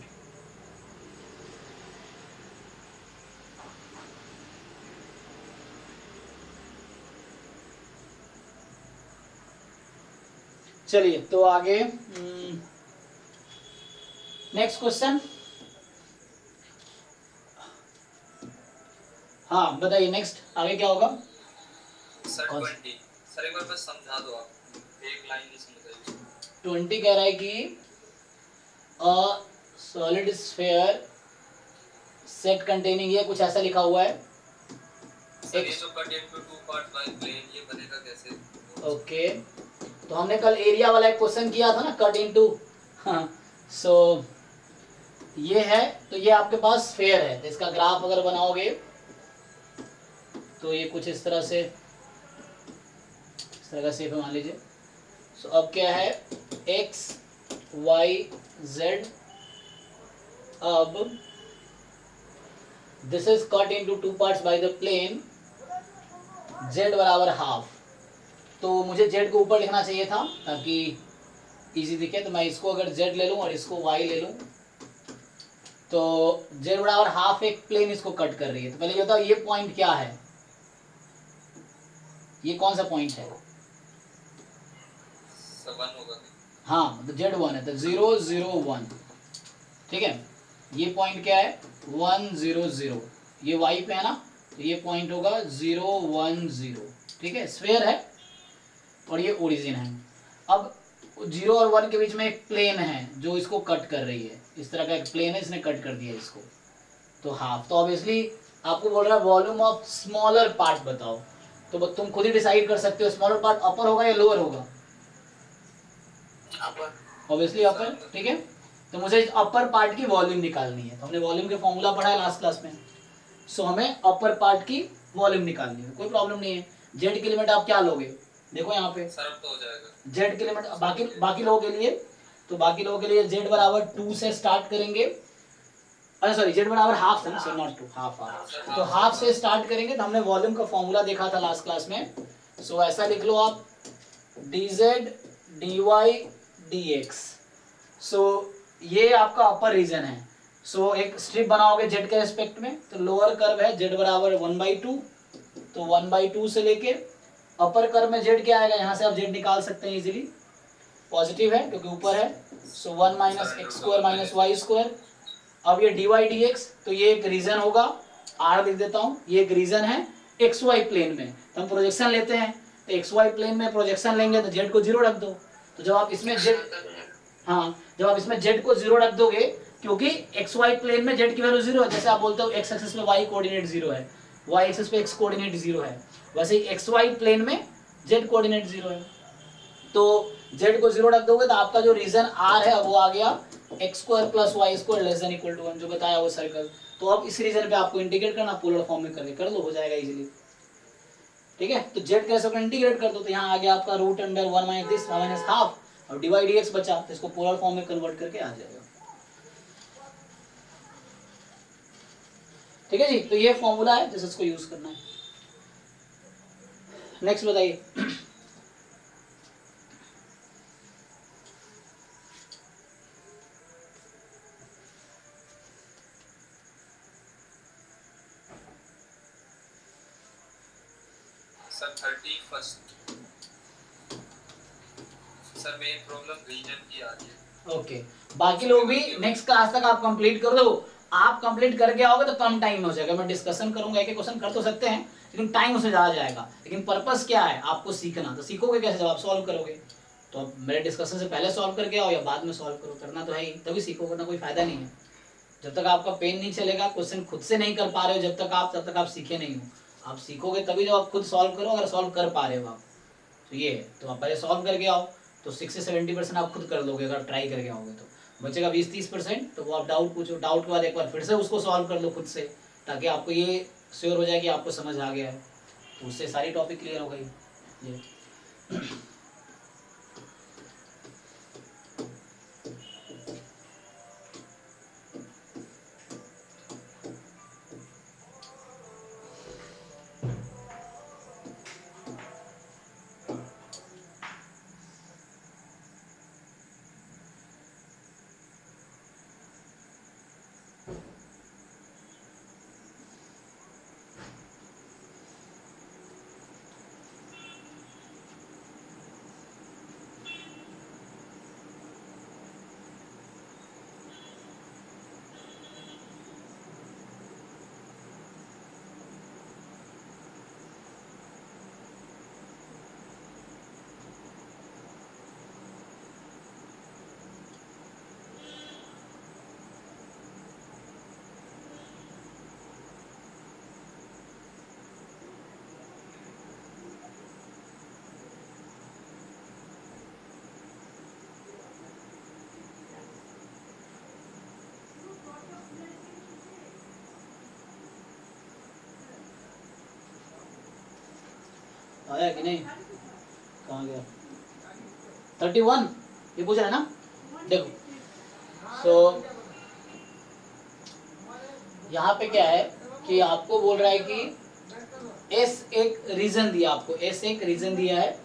चलिए तो आगे नेक्स्ट क्वेश्चन। हाँ बताइए नेक्स्ट आगे क्या होगा। सर कौन 20 सर एक बार बस समझा दो आप, एक लाइन नहीं समझ आई। 20 कह रहा है कि a solid sphere set containing, ये कुछ ऐसा लिखा हुआ है। सर ये जो cut into 2 part by plane, ये बनेगा कैसे? ओके, तो हमने कल एरिया वाला एक क्वेश्चन किया था ना, कट इनटू, हाँ सो ये है, तो ये आपके पास स्फीयर है, तो इसका ग्राफ अगर बनाओगे तो ये कुछ इस तरह का शेप मान लीजिए। सो अब क्या है x y z, अब this is cut into 2 parts by the plane z बराबर हाफ, तो मुझे z को ऊपर लिखना चाहिए था ताकि इजी दिखे, तो मैं इसको अगर z ले लूं और इसको y ले लूं तो z बराबर हाफ एक प्लेन इसको कट कर रही है। तो पहले ये बताओ ये पॉइंट क्या है, ये कौन सा पॉइंट है? 1 होगा। हाँ तो z1 है, तो 0 0 1, ठीक है। ये पॉइंट क्या है 1 0 0, ये y पे है ना, तो ये पॉइंट होगा 0 1 0, ठीक है। स्फीयर है और ये ओरिजिन है। अब 0 और 1 के बीच में एक प्लेन है जो इसको कट कर रही है, इस तरह का एक प्लेन है, इसने कट कर दिया इसको, तो हाफ। तो ऑब्वियसली आपको बोल रहा है वॉल्यूम ऑफ स्मॉलर पार्ट बताओ, तो तुम खुद ही डिसाइड कर सकते हो स्मॉलर पार्ट अपर होगा या लोअर होगा। ऑब्वियसली अपर, ठीक है। तो मुझे अपर पार्ट की वॉल्यूम निकालनी है, तो हमने वॉल्यूम के फॉर्मूला पढ़ा है लास्ट क्लास में। सो हमें अपर पार्ट की वॉल्यूम निकालनी है, कोई प्रॉब्लम नहीं है। जेड की लिमिट आप क्या लोगे, देखो यहाँ पे सर अब तो हो जाएगा। जेड की लिमिट बाकी लोगों के लिए, तो बाकी लोगों के लिए जेड बराबर 2 से स्टार्ट करेंगे, अरे सॉरी जेड बराबर हाफ है ना सर, नॉट 2, हाफ। तो हाफ से स्टार्ट करेंगे, तो हमने वॉल्यूम का फॉर्मूला देखा था लास्ट क्लास में। सो ऐसा लिख लो आप dz dy dx। सो ये आपका अपर रीजन है। सो एक स्ट्रिप बनाओगे जेड के रेस्पेक्ट में, तो लोअर कर्व है जेड बराबर 1/2, तो 1/2 से लेके अपर कर्व में जेड क्या आएगा, यहाँ से आप जेड निकाल सकते हैं इजीली, पॉजिटिव है क्योंकि ऊपर है। So 1 minus x square minus y square. अब ये dy dx, तो ये एक रीजन होगा, r लिख देता हूँ, ये एक रीजन है xy प्लेन में। तो हम प्रोजेक्शन लेते हैं, तो xy प्लेन में प्रोजेक्शन लेंगे तो z को 0 रख दो। तो जब आप इसमें z, हाँ जब आप इसमें z को 0 रख दोगे, क्योंकि xy प्लेन में z की वैल्यू 0 है, जैसे आप बोलते हो x एक्सिस पे y कोऑर्डिनेट 0 है, y एक्सिस पे x कोऑर्डिनेट 0 है, वैसे ही xy प्लेन में z कोऑर्डिनेट 0 है। तो z को 0 रख दोगे तो आपका जो रीजन r है वो आ गया x square plus y square less than equal to 1, जो बताया वो सर्कल। तो अब इस रीजन पे आपको इंटीग्रेट करना, पोलर फॉर्म में करके कर लो, हो जाएगा इजीली, ठीक है। तो जेड कैसे को इंटीग्रेट कर दो, तो यहाँ आ गया आपका root under 1 minus this minus half, और dy dx बचा, तो इसको पोलर फॉर्म में कन्वर्ट करके आ जाएगा, ठीक है जी। तो ये फॉर्मूला है जैसे इसको यूज करना है। नेक्स्ट बताइए। Sir 31 sir main problem region की आ रही है। ओके, बाकी लोग भी नेक्स्ट क्लास तक आप कंप्लीट कर दो। आप कंप्लीट करके आओगे तो कम टाइम हो जाएगा, मैं डिस्कशन करूंगा, एक एक क्वेश्चन कर तो सकते हैं लेकिन टाइम उसमें ज्यादा जाएगा। लेकिन पर्पस क्या है, आपको सीखना, तो सीखोगे कैसे जब आप सॉल्व करोगे। तो अब मेरे डिस्कशन से पहले सॉल्व करके आओ या बाद में सॉल्व करो, करना तो है ही, तभी सीखोगे, ना कोई फायदा नहीं है। जब तक आपका पेन नहीं चलेगा, क्वेश्चन खुद से नहीं कर पा रहे हो जब तक आप सीखे नहीं हो। आप सीखोगे तभी जब आप खुद सॉल्व करो, अगर सॉल्व कर पा रहे हो आप, तो ये है। तो आप पहले सॉल्व करके आओ, तो 6 से 70% आप खुद कर लोगे अगर ट्राई करके आओगे। तो बचेगा 20-30%, तो वो आप डाउट पूछो, डाउट के बाद एक बार फिर से उसको सॉल्व कर लो खुद से, ताकि आपको ये श्योर हो जाए कि आपको समझ आ गया है, तो उससे सारी टॉपिक क्लियर हो गई ये। आया कि नहीं, कहाँ गया 31, ये पूछ रहा है ना। देखो सो यहाँ पे क्या है कि आपको बोल रहा है कि एस एक रीजन दिया, आपको एस एक रीजन दिया है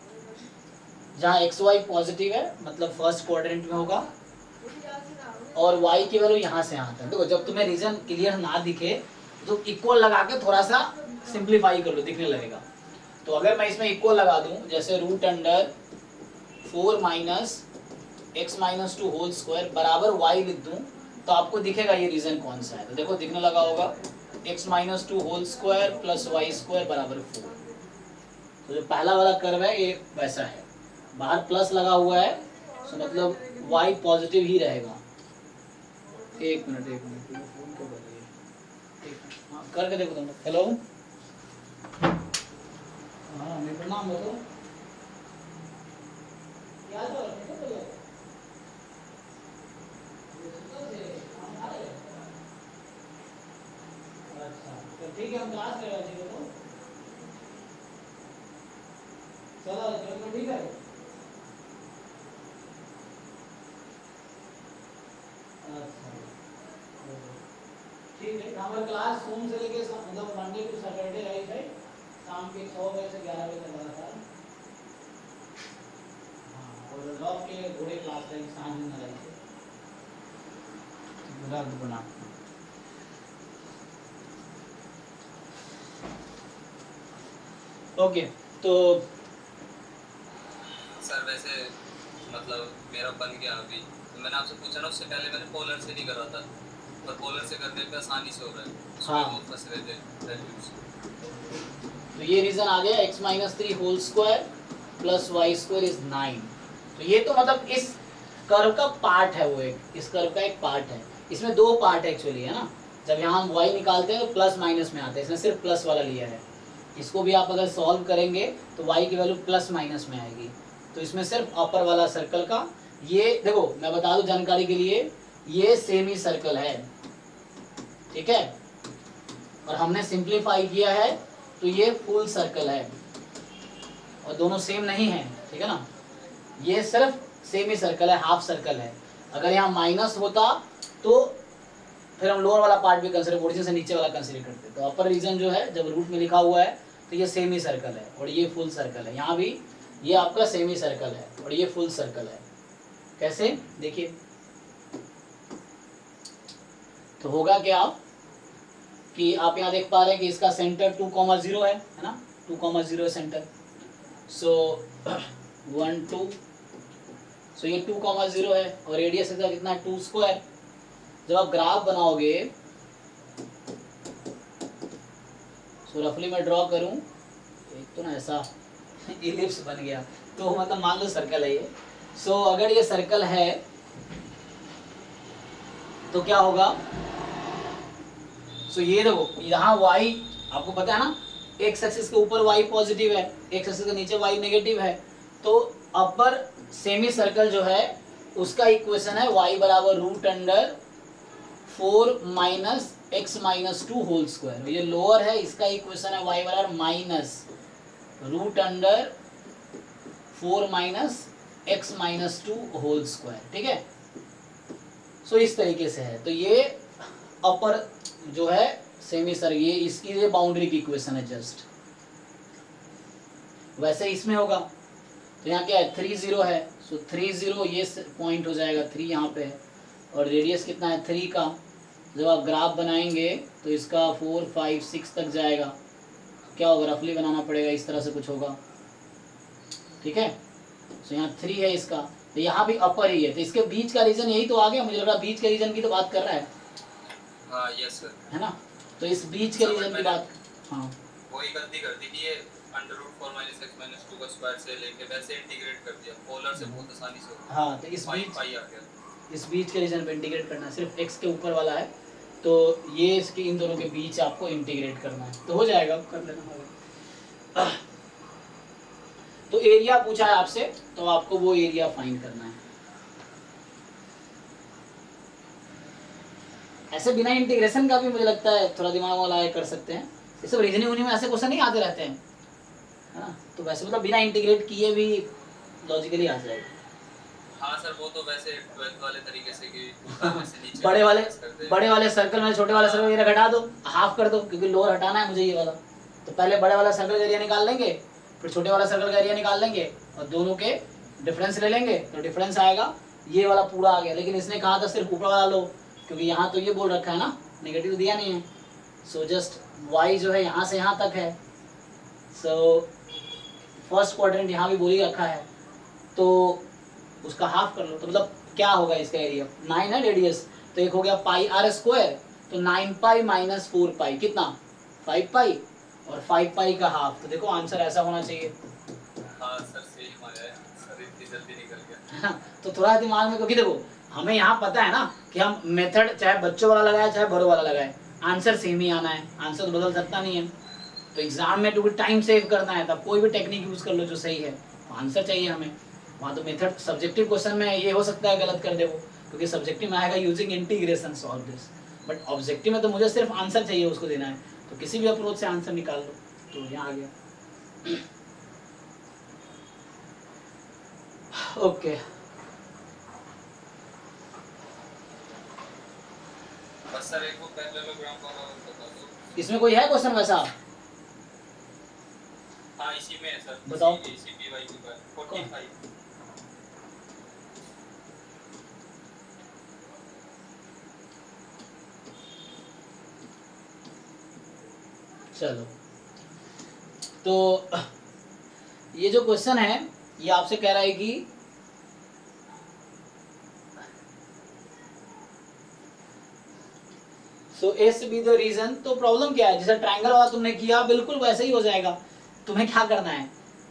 जहाँ एक्स वाई पॉजिटिव है, मतलब फर्स्ट क्वाड्रेंट में होगा, और y की वैल्यू यहाँ से यहाँ तक। देखो जब तुम्हें रीजन क्लियर ना दिखे तो इक्वल लगा के थोड़ा सा सिंप्लीफाई कर लो, दिखने लगेगा। तो अगर मैं इसमें इक्वल लगा दूं, जैसे root under 4 minus x minus 2 whole square बराबर y लिख दूं, तो आपको दिखेगा ये रीजन कौन सा है। तो देखो दिखने लगा होगा x minus 2 whole square plus y square बराबर 4। तो जो पहला वाला कर्व है ये वैसा है, बाहर प्लस लगा हुआ है, तो मतलब y पॉजिटिव ही रहेगा। एक मिनट फोन क्यों कर रही है, हाँ करके देखो तुम। हेलो, हाँ मेरा नाम बताओ क्या ठीक है, हम क्लास ले रहे हैं तो चलो तो ठीक है। अच्छा ठीक है, हमारा क्लास सोम से लेके मतलब मंडे टू सैटरडे राइट है, शाम के 6 बजे से 11 बजे तक लगातार। हाँ, और जॉब के घोड़े क्लास है सांझ में रही है रद्द बना। ओके तो सर वैसे मतलब मेरा बन गया अभी, तो मैंने आपसे पूछा ना, उससे पहले मैंने पोलर से नहीं करा था, पर पोलर से करने पे आसानी से हो रहा है। हाँ। वो फंस रहे थे वैल्यूज। तो ये रीजन आ गया x minus 3 whole square plus y square is 9। तो ये तो मतलब इस कर्व का पार्ट है, वो एक इस कर्व का एक पार्ट है। इसमें दो पार्ट एक्चुअली है ना, जब यहाँ हम y निकालते हैं तो प्लस माइनस में आता है, इसमें सिर्फ प्लस वाला लिया है। इसको भी आप अगर सॉल्व करेंगे तो y की वैल्यू प्लस माइनस में आएगी। तो इसमें सिर्फ अपर वाला सर्कल का, ये देखो मैं बता दूं जानकारी के लिए, ये सेमी सर्कल है, ठीक है, और हमने सिंप्लीफाई किया है तो ये फुल सर्कल है, और दोनों सेम नहीं है, ठीक है ना। ये सिर्फ सेमी सर्कल है, हाफ सर्कल है। अगर यहाँ माइनस होता तो फिर हम लोअर वाला पार्ट भी कंसिडर, ओरिजिन से नीचे वाला कंसिडर करते। तो अपर रीजन जो है जब रूट में लिखा हुआ है तो ये सेमी सर्कल है और ये फुल सर्कल है। यहाँ भी ये आपका सेमी सर्कल है और ये फुल सर्कल है। कैसे देखिए, तो होगा क्या कि आप यहाँ देख पा रहे हैं कि इसका सेंटर 2,0 है ना, 2,0 है सेंटर। सो 1 2, सो ये 2,0 है और रेडियस इसका कितना 2 स्क्वायर। जब आप ग्राफ बनाओगे, सो रफली मैं ड्रॉ करूं, एक तो ना ऐसा इलिप्स बन गया, तो मतलब मान लो सर्कल है ये। सो अगर ये सर्कल है तो क्या होगा, सो ये देखो यहाँ y आपको पता है ना, x एक्सिस के ऊपर y पॉजिटिव है, x एक्सिस के नीचे y नेगेटिव है। तो अपर सेमी सर्कल जो है उसका इक्वेशन है y बराबर root under 4 minus x minus 2 whole square. ये लोअर है, इसका इक्वेशन है y बराबर minus root under 4 minus x minus 2 whole square, ठीक है। सो इस तरीके से है। तो ये अपर जो है सेमी सर्कल, ये इसकी ये बाउंड्री की इक्वेशन है जस्ट। वैसे इसमें होगा तो यहाँ क्या है 3 0 है, सो 3 0 ये पॉइंट हो जाएगा, 3 यहाँ पे है और रेडियस कितना है 3 का। जब आप ग्राफ बनाएंगे तो इसका 4 5 6 तक जाएगा। क्या होगा, रफली बनाना पड़ेगा, इस तरह से कुछ होगा, ठीक है। सो यहाँ 3 है इसका, तो यहाँ भी अपर ही है, तो इसके बीच का रीजन यही तो आ गया। मुझे लग रहा बीच के रीजन की तो बात कर रहा है, हाँ यस सर, है ना। तो इस बीच के रीजन की बात, हाँ वही गलती कर दी कि ये under root 4 minus x minus 2 का स्क्वायर से लेके वैसे इंटीग्रेट कर दिया, पोलर से बहुत आसानी से हो हाँ, तो इस पाई बीच पाई आ गया। इस बीच के रीजन पे इंटीग्रेट करना है, सिर्फ x के ऊपर वाला है, तो ये इसके इन दोनों के बीच आपको इंटीग्रेट करना है, तो हो जाएगा, कर लेना होगा। तो एरिया पूछा है आपसे, तो आपको वो एरिया फाइंड करना है। ऐसे बिना इंटीग्रेशन का भी मुझे लगता है थोड़ा दिमाग वाला कर सकते हैं, ये सब रीजनिंग उन्हीं में ऐसे क्वेश्चन नहीं आते रहते हैं, है ना। तो वैसे मतलब बिना इंटीग्रेट किए भी लॉजिकली आ जाएगा। हाँ सर, वो तो वैसे 12th वाले तरीके से कि से नीचे बड़े वाले सर्कल में छोटे वाले सर्कल एरिया घटा दो, हाफ कर दो, क्योंकि लोअर हटाना है मुझे ये वाला। तो पहले बड़े वाला सर्कल का एरिया निकाल लेंगे, फिर छोटे वाला सर्कल का एरिया निकाल लेंगे और दोनों के डिफरेंस ले लेंगे, तो डिफरेंस आएगा ये वाला पूरा आ गया। लेकिन इसने कहा था सिर्फ ऊपर वाला लो, क्योंकि यहाँ तो ये बोल रखा है ना, नेगेटिव दिया नहीं है। सो जस्ट y जो है यहाँ से यहाँ तक है, सो फर्स्ट क्वाड्रेंट यहाँ भी बोल ही रखा है, तो उसका हाफ कर लो। तो मतलब क्या होगा इसका एरिया, 9 है रेडियस, तो एक हो गया पाई आर स्क्वायर, तो 9 पाई माइनस 4 पाई कितना 5 पाई, और 5 पाई का हाफ। तो देखो आंसर ऐसा होना चाहिए। हाँ सर सेम आया है सर, इतनी जल्दी निकल गया। हाँ, तो थोड़ा दिमाग में, क्योंकि देखो हमें यहाँ पता है ना कि हम मेथड चाहे बच्चों वाला लगाए चाहे बड़ों वाला लगाए, आंसर सेम ही आना है, आंसर तो बदल सकता नहीं है। तो एग्जाम में तो टाइम सेव करना है, तब कोई भी टेक्निक यूज कर लो जो सही है, आंसर चाहिए हमें। वहाँ तो मेथड सब्जेक्टिव क्वेश्चन में ये हो सकता है गलत कर दे वो, क्योंकि सब्जेक्टिव में आएगा using integration solve this, but objective में तो मुझे सिर्फ आंसर चाहिए उसको देना है। तो किसी भी अप्रोच से आंसर निकाल लो। तो यहाँ आ गया। ओके बस सर एक वो पैरेललोग्राम वाला बता दो। इसमें कोई है क्वेश्चन वैसा? हाँ इसी में है सर। बताओ। इसी पीवाई के बाद 45। चलो तो ये जो क्वेश्चन है ये आपसे कह रहा है कि सो एस बी द रीजन। तो प्रॉब्लम क्या है, जैसे ट्रायंगल वाला तुमने किया बिल्कुल वैसे ही हो जाएगा। तुम्हें क्या करना है,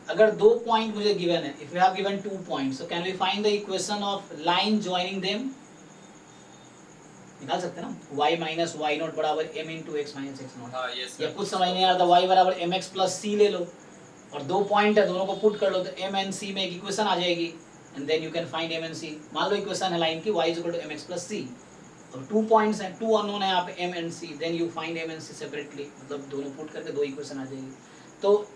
अगर 2 पॉइंट मुझे गिवन है, if we have given 2 points, so can we find the equation of line joining them. निकाल सकते हैं ना, y माइनस वाई नॉट बराबर m into x minus x nought. हाँ यस या सर। कुछ समझ नहीं आ रहा था, y बराबर एम एक्स प्लस सी ले लो और 2 पॉइंट है, दोनों को पुट कर लो तो m एंड c में एक इक्वेशन आ जाएगी and then you can find m and c। मान लो इक्वेशन है लाइन की y is equal to mx plus c और 2 पॉइंट्स हैं, 2 अननोन है यहाँ पे m and c, then you find m and c separately, मतलब दोनों पुट करके 2 इक्वेशन आ जाएगी। तो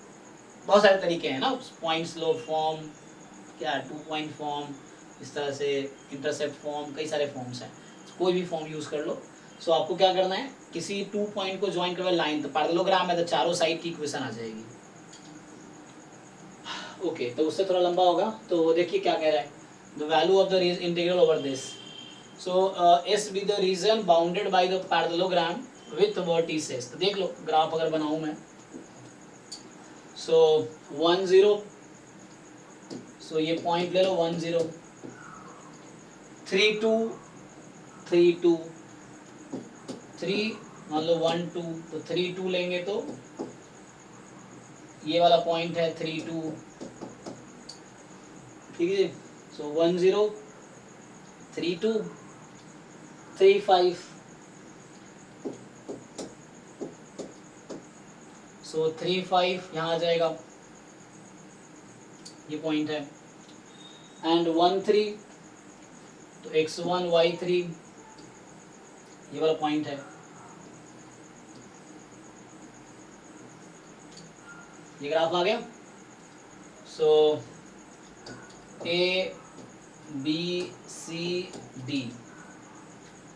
बहुत सारे तरीके हैं ना, पॉइंट स्लो फॉर्म, क्या 2 पॉइंट फॉर्म, इस तरह से इंटरसेप्ट फॉर्म, कई सारे फॉर्म्स हैं, कोई भी फॉर्म यूज कर लो। सो आपको क्या करना है, किसी 2 पॉइंट को ज्वाइन करवा लाइन, तो पैरेललोग्राम है तो चारों साइड की इक्वेशन आ जाएगी। ओके तो उससे थोड़ा लंबा होगा, तो देखिए क्या कह रहा है, the value of the integral over this. So S be the region bounded by the parallelogram with vertices. तो देख लो ग्राफ अगर बनाऊं मैं, सो 1 0, सो ये पॉइंट ले लो 1 0, 3 2, 3 2, 3, मान लो 1 2, तो 3 2 लेंगे तो ये वाला पॉइंट है 3 2, ठीक है। सो 1 0, 3 2, 3 5, सो 3 5 यहाँ आ जाएगा, ये पॉइंट है, एंड 1 3, तो x1 y3 ये वाला पॉइंट है, ये ग्राफ आ गया। सो ए बी सी डी,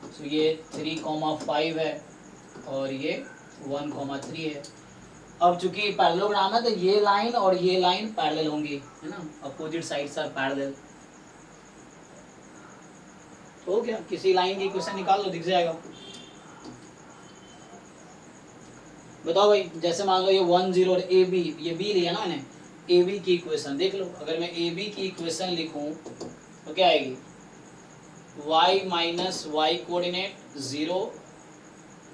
सो ये 3,5 है और ये 1,3 है। अब चूंकि पैरेललोग्राम है तो ये लाइन और ये लाइन पैरेलल होंगी, है ना, अपोजिट साइड्स आर पैरेलल। तो क्या किसी लाइन की इक्वेशन निकाल लो, दिख जाएगा। बताओ भाई, जैसे मान लो ये 1 0 और ए बी, ये बी लिया ना मैंने, ए बी की इक्वेशन देख लो। अगर मैं ए बी की इक्वेशन लिखूं तो क्या आएगी, y माइनस वाई कोऑर्डिनेट 0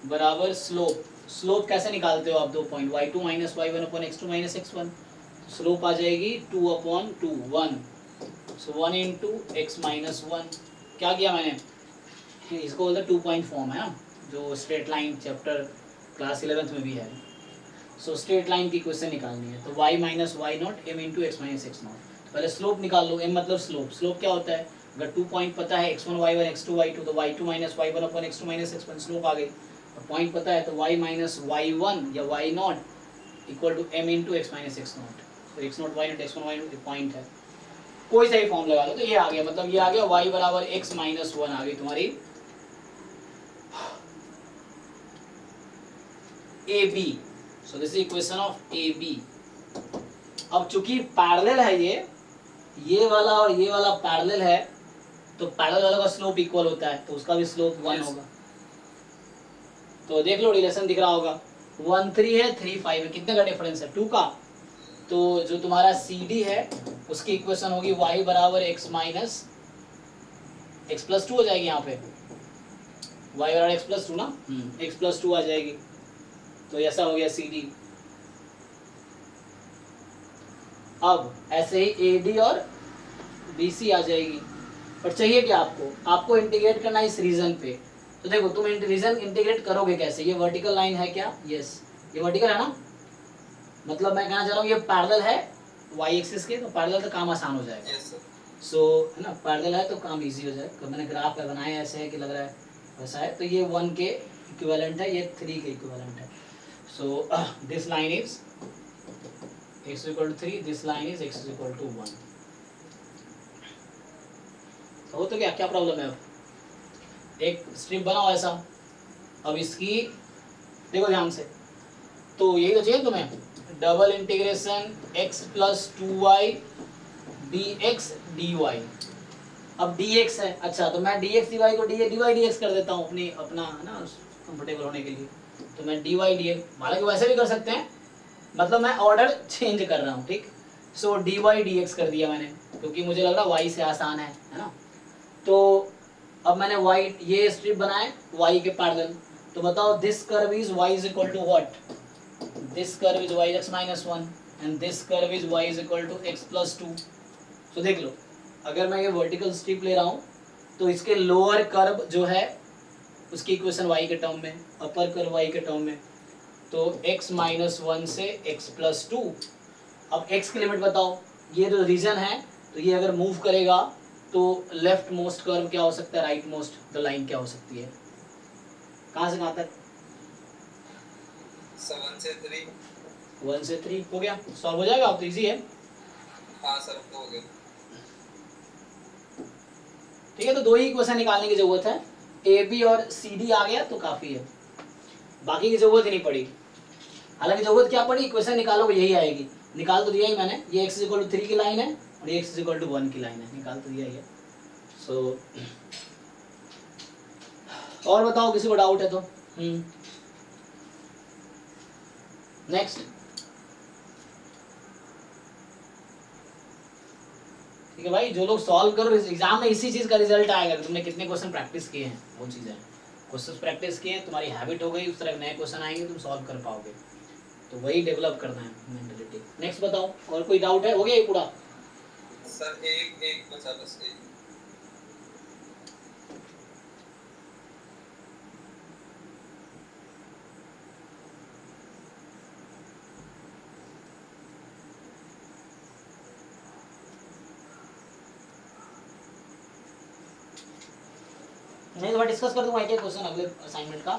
बराबर स्लोप। स्लोप कैसे निकालते हो आप, 2 point y2 minus y1 upon x2 minus x1, slope आ जाएगी 2 upon 2 1, so 1 into x minus 1। क्या किया मैंने, इसको बोलते 2 पॉइंट फॉर्म है ना, जो straight line chapter class 11th में भी है। सो स्ट्रेट लाइन की क्वेश्चन निकालनी है, तो y minus y nought m into x minus x nought. पहले स्लोप निकाल लो, m मतलब स्लोप। स्लोप क्या होता है, अगर 2 पॉइंट पता है x1 y1 x2 y2, तो y2 minus y1 upon x2 minus x1 slope आ गई। और पॉइंट पता है तो y माइनस y1 या y nought equal to m into x minus x nought. तो x nought y nought x1 y nought point है, कोई सा ही फॉर्म लगा लो तो ये आ गया, मतलब ये आ गया y बराबर x माइनस 1 आ गई तुम्हारी A B. So this is equation of A B. अब चूंकि पैरेलल है ये वाला और ये वाला पैरेलल है, तो पैरेलल वाला का स्लोप इक्वल होता है, तो उसका भी स्लोप 1 होगा। तो देख लो रिलेशन दिख रहा होगा, 1 3 है 3 5 है, कितने का डिफरेंस है, 2 का। तो जो तुम्हारा सी डी है उसकी इक्वेशन होगी y बराबर x माइनस एक्स प्लस 2 हो जाएगी, यहाँ पे y बराबर एक्स प्लस 2 ना, x प्लस 2 आ जाएगी। तो ऐसा हो गया सी डी। अब ऐसे ही ए डी और बी सी आ जाएगी। और चाहिए क्या आपको इंटीग्रेट करना है इस रीजन पे। तो देखो तुम रीजन इंटीग्रेट करोगे कैसे, ये वर्टिकल लाइन है क्या, यस ये वर्टिकल है ना, मतलब मैं कहना चाह रहा हूँ ये पैरेलल है वाई एक्सिस के, तो पैरेलल तो काम आसान हो जाएगा। Yes sir. सो है ना, पैरेलल है तो काम इजी हो जाएगा। मैंने ग्राफ पे बनाया ऐसे है कि लग रहा है वैसा है, तो ये 1 के इक्विवेलेंट है, ये 3 के इक्विवेलेंट है। So this line is x is equal to 3, this line is x is equal to 1. हो तो क्या प्रॉब्लम है? अब एक स्ट्रिप बनाओ ऐसा, अब इसकी देखो ध्यान से, तो यही तो चाहिए तुम्हें, double integration x plus 2y dx dy. अब dx है, अच्छा तो मैं dx dy को dy dx कर देता हूँ अपना है ना कंफर्टेबल होने के लिए, तो मैं dy dx, हालांकि वैसे भी कर सकते हैं, मतलब मैं ऑर्डर चेंज कर रहा हूँ, ठीक. सो dy dx कर दिया मैंने, क्योंकि मुझे लग रहा y से आसान है ना. तो अब मैंने y ये स्ट्रिप बनाए y के पैरेलल, तो बताओ this curve is y is equal to what? This curve is y x minus 1 and this curve is y is equal to x plus 2. तो देख लो, अगर मैं ये वर्टिकल स्ट्रिप ले रहा हूँ तो इसके लोअर कर्व जो है उसकी इक्वेशन y के टर्म में, अपर कर्व y के टर्म में, तो x माइनस 1 से x प्लस 2. अब x की लिमिट बताओ, ये जो रीजन है तो ये अगर मूव करेगा तो लेफ्ट मोस्ट कर्व क्या हो सकता है, राइट मोस्ट द लाइन क्या हो सकती है, कहाँ से कहाँ तक? 7 से 3. 1 से 3 हो गया, सॉल्व हो जाएगा. अब तो इजी है. हाँ सर तो हो गया. ठीक है, तो दो ही इक्वेशन निकालने की जरूरत है, ए बी और सी डी आ गया तो काफी है, बाकी की जरूरत ही नहीं पड़ी. हालांकि जरूरत क्या पड़ी, इक्वेशन निकालोगे यही आएगी. निकाल तो दिया ही मैंने, ये x इज इक्वल टू 3 की लाइन है और ये x इज इक्वल टू 1 की लाइन है, निकाल तो दिया ही है. सो और बताओ किसी को डाउट है तो. नेक्स्ट. ठीक है भाई, जो लोग सॉल्व करो एग्जाम में इसी चीज का रिजल्ट आएगा, तुमने कितने क्वेश्चन प्रैक्टिस किए हैं, वो चीजें क्वेश्चन प्रैक्टिस किए हैं, तुम्हारी हैबिट हो गई, उस तरह नए क्वेश्चन आएंगे तुम सॉल्व कर पाओगे, तो वही डेवलप करना है मेंटालिटी. नेक्स्ट बताओ, और कोई डाउट है? हो गया ये पूरा? सर एक बचा बस एक. नहीं तो मैं डिस्कस कर दूंगा एक क्वेश्चन अगले असाइनमेंट का,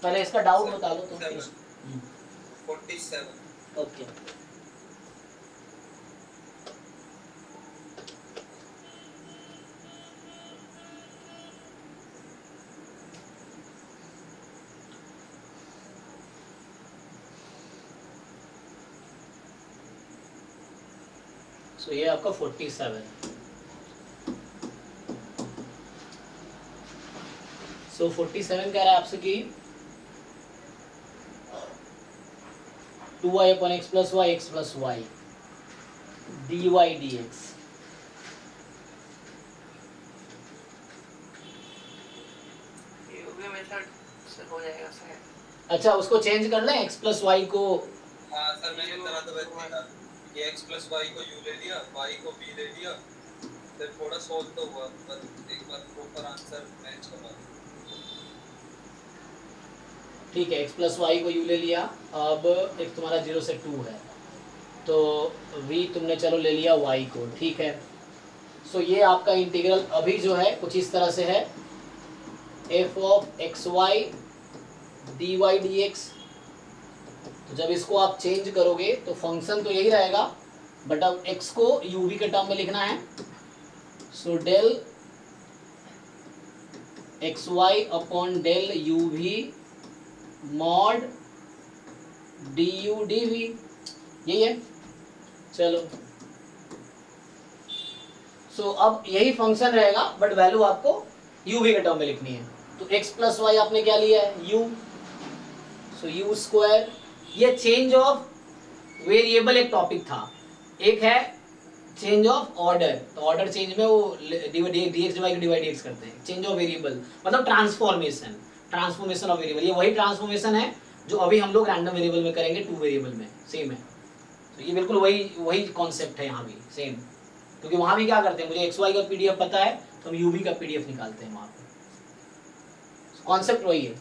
पहले इसका डाउट बता दो तो. 47. ओके. सो ये आपका 47. सो 47 कह रहा है आपसे कि 2y upon x plus y, x plus y dy dx. ये मेथड से हो जाएगा शायद. अच्छा उसको चेंज कर लें, x plus y को. हाँ सर मैंने तरह तो वैसे ही था कि x plus y को u ले लिया, y को b ले लिया, फिर थोड़ा सोल्व तो हुआ, पर एक बार प्रॉपर आंसर मैच करवा. ठीक है, x प्लस वाई को u ले लिया, अब एक तुम्हारा 0 से 2 है, तो v तुमने चलो ले लिया y को, ठीक है. सो ये आपका इंटीग्रल अभी जो है कुछ इस तरह से है, f of x y d y d x. तो जब इसको आप चेंज करोगे तो फंक्शन तो यही रहेगा, बट अब x को u v के टर्म में लिखना है. So del x y upon del u v mod d u d v, यही है. चलो सो अब यही फंक्शन रहेगा, बट वैल्यू आपको यू वी के टर्म में लिखनी है. तो x प्लस वाई आपने क्या लिया है, u. So you square. ये चेंज ऑफ वेरिएबल एक टॉपिक था, एक है चेंज ऑफ ऑर्डर. तो ऑर्डर चेंज में वो dx dy को डिवाइड dx करते हैं. चेंज ऑफ वेरिएबल मतलब ट्रांसफॉर्मेशन ऑफ वेरिएबल. ये वही ट्रांसफॉर्मेशन है जो अभी हम लोग रैंडम वेरिएबल में करेंगे, 2 वेरिएबल में, सेम है. तो ये बिल्कुल वही कॉन्सेप्ट है यहाँ भी सेम, क्योंकि वहाँ भी क्या करते हैं, मुझे एक्स वाई का पीडीएफ पता है तो हम यू वी का पीडीएफ निकालते हैं वहाँ पे. कॉन्सेप्ट वही है.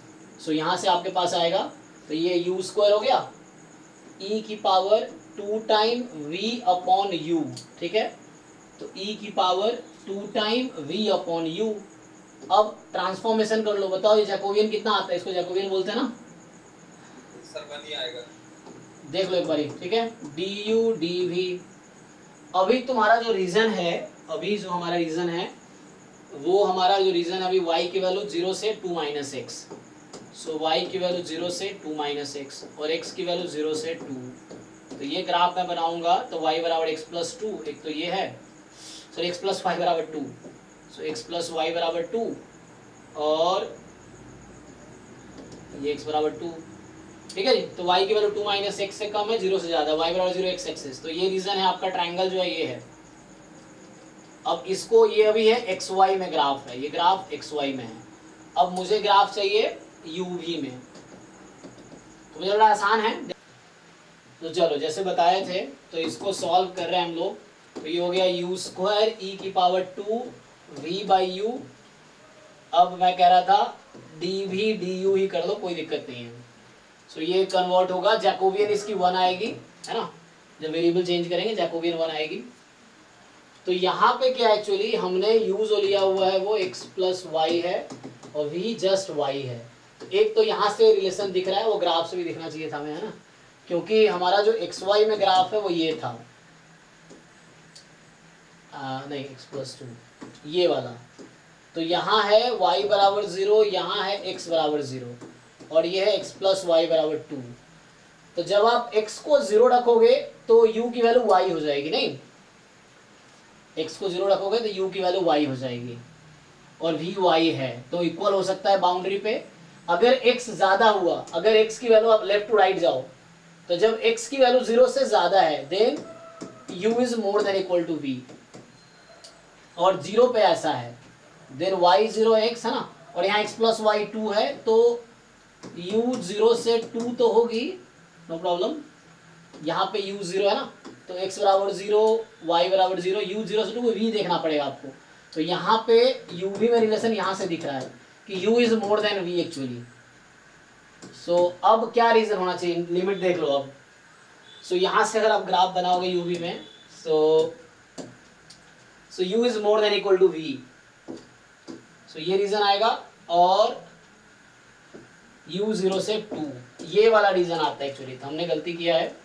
सो यहाँ से आपके पास आएगा, तो ये यू स्क्वायर हो गया e की power 2 time v upon u, ठीक है. तो e की power 2 time v upon u. अब ट्रांसफॉर्मेशन कर लो, बताओ ये जैकोबियन कितना आता है, इसको जैकोबियन बोलते हैं ना. सर 1 ही आएगा। देख लो एक बारी, ठीक है। डी यू डी वी, अभी तुम्हारा जो रीजन है, अभी जो हमारा रीजन है वो हमारा जो रीजन है अभी y की वैल्यू 0 से 2 माइनस एक्स, सो y की वैल्यू 0 से 2 माइनस एक्स और x की वैल्यू 0 से 2। तो ये ग्राफ मैं बनाऊंगा तो y बराबर x प्लस 2, एक तो ये है, सॉरी x प्लस वाई बराबर 2, सो x प्लस वाई बराबर 2 और ये x बराबर 2, ठीक है जी। तो y की वैल्यू 2 माइनस एक्स से कम है, 0 से ज्यादा, y बराबर 0 x एक्सिस। तो ये रीजन है आपका, ट्रायंगल जो है ये है। अब इसको, ये अभी है एक्स वाई में ग्राफ है, ये ग्राफ एक्स वाई में है। अब मुझे ग्राफ चाहिए यू वी में, तो मुझे बड़ा आसान है। तो चलो जैसे बताए थे तो इसको सॉल्व कर रहे हैं हम लोग। तो ये हो गया यू स्क्वायर ई की पावर 2 वी बाई यू। अब मैं कह रहा था डी वी डी यू ही कर लो, कोई दिक्कत नहीं है। सो ये कन्वर्ट होगा, जैकोबियन इसकी 1 आएगी, है ना, जब वेरिएबल चेंज करेंगे जैकोबियन 1 आएगी। तो यहाँ पे क्या एक्चुअली हमने u जो लिया हुआ है वो x प्लस वाई है और v जस्ट y है। तो एक तो यहाँ से रिलेशन दिख रहा है, वो ग्राफ से भी दिखना चाहिए था हमें, है ना, क्योंकि हमारा जो एक्स वाई में ग्राफ है वो ये था, नहीं x प्लस 2 ये वाला। तो यहाँ है y बराबर 0, यहाँ है x बराबर 0 और ये है x प्लस वाई बराबर 2। तो जब आप x को 0 रखोगे तो u की वैल्यू y हो जाएगी, नहीं, x को 0 रखोगे तो u की वैल्यू y हो जाएगी और v y है, तो इक्वल हो सकता है बाउंड्री पे। अगर x ज्यादा हुआ, अगर x की वैल्यू आप लेफ्ट टू राइट जाओ, तो जब x की वैल्यू 0 से ज्यादा है then u is more than equal to v, और 0 पे ऐसा है देन y 0 x, है ना, और यहाँ x प्लस वाई 2 है, तो u 0 से 2 तो होगी, नो प्रॉब्लम। यहाँ पे u 0 है ना, तो x बराबर 0, y बराबर 0, u 0 से 2 को v देखना पड़ेगा आपको। तो यहाँ पे u v में रिलेशन यहाँ से दिख रहा है कि u is more than v actually. So अब क्या रीजन होना चाहिए, लिमिट देख लो अब। सो यहाँ से अगर आप ग्राफ बनाओगे u v में, so u is more than equal to v, so ये रीजन आएगा, और u 0 से 2 ये वाला रीजन आता है एक्चुअली। तो हमने गलती किया है,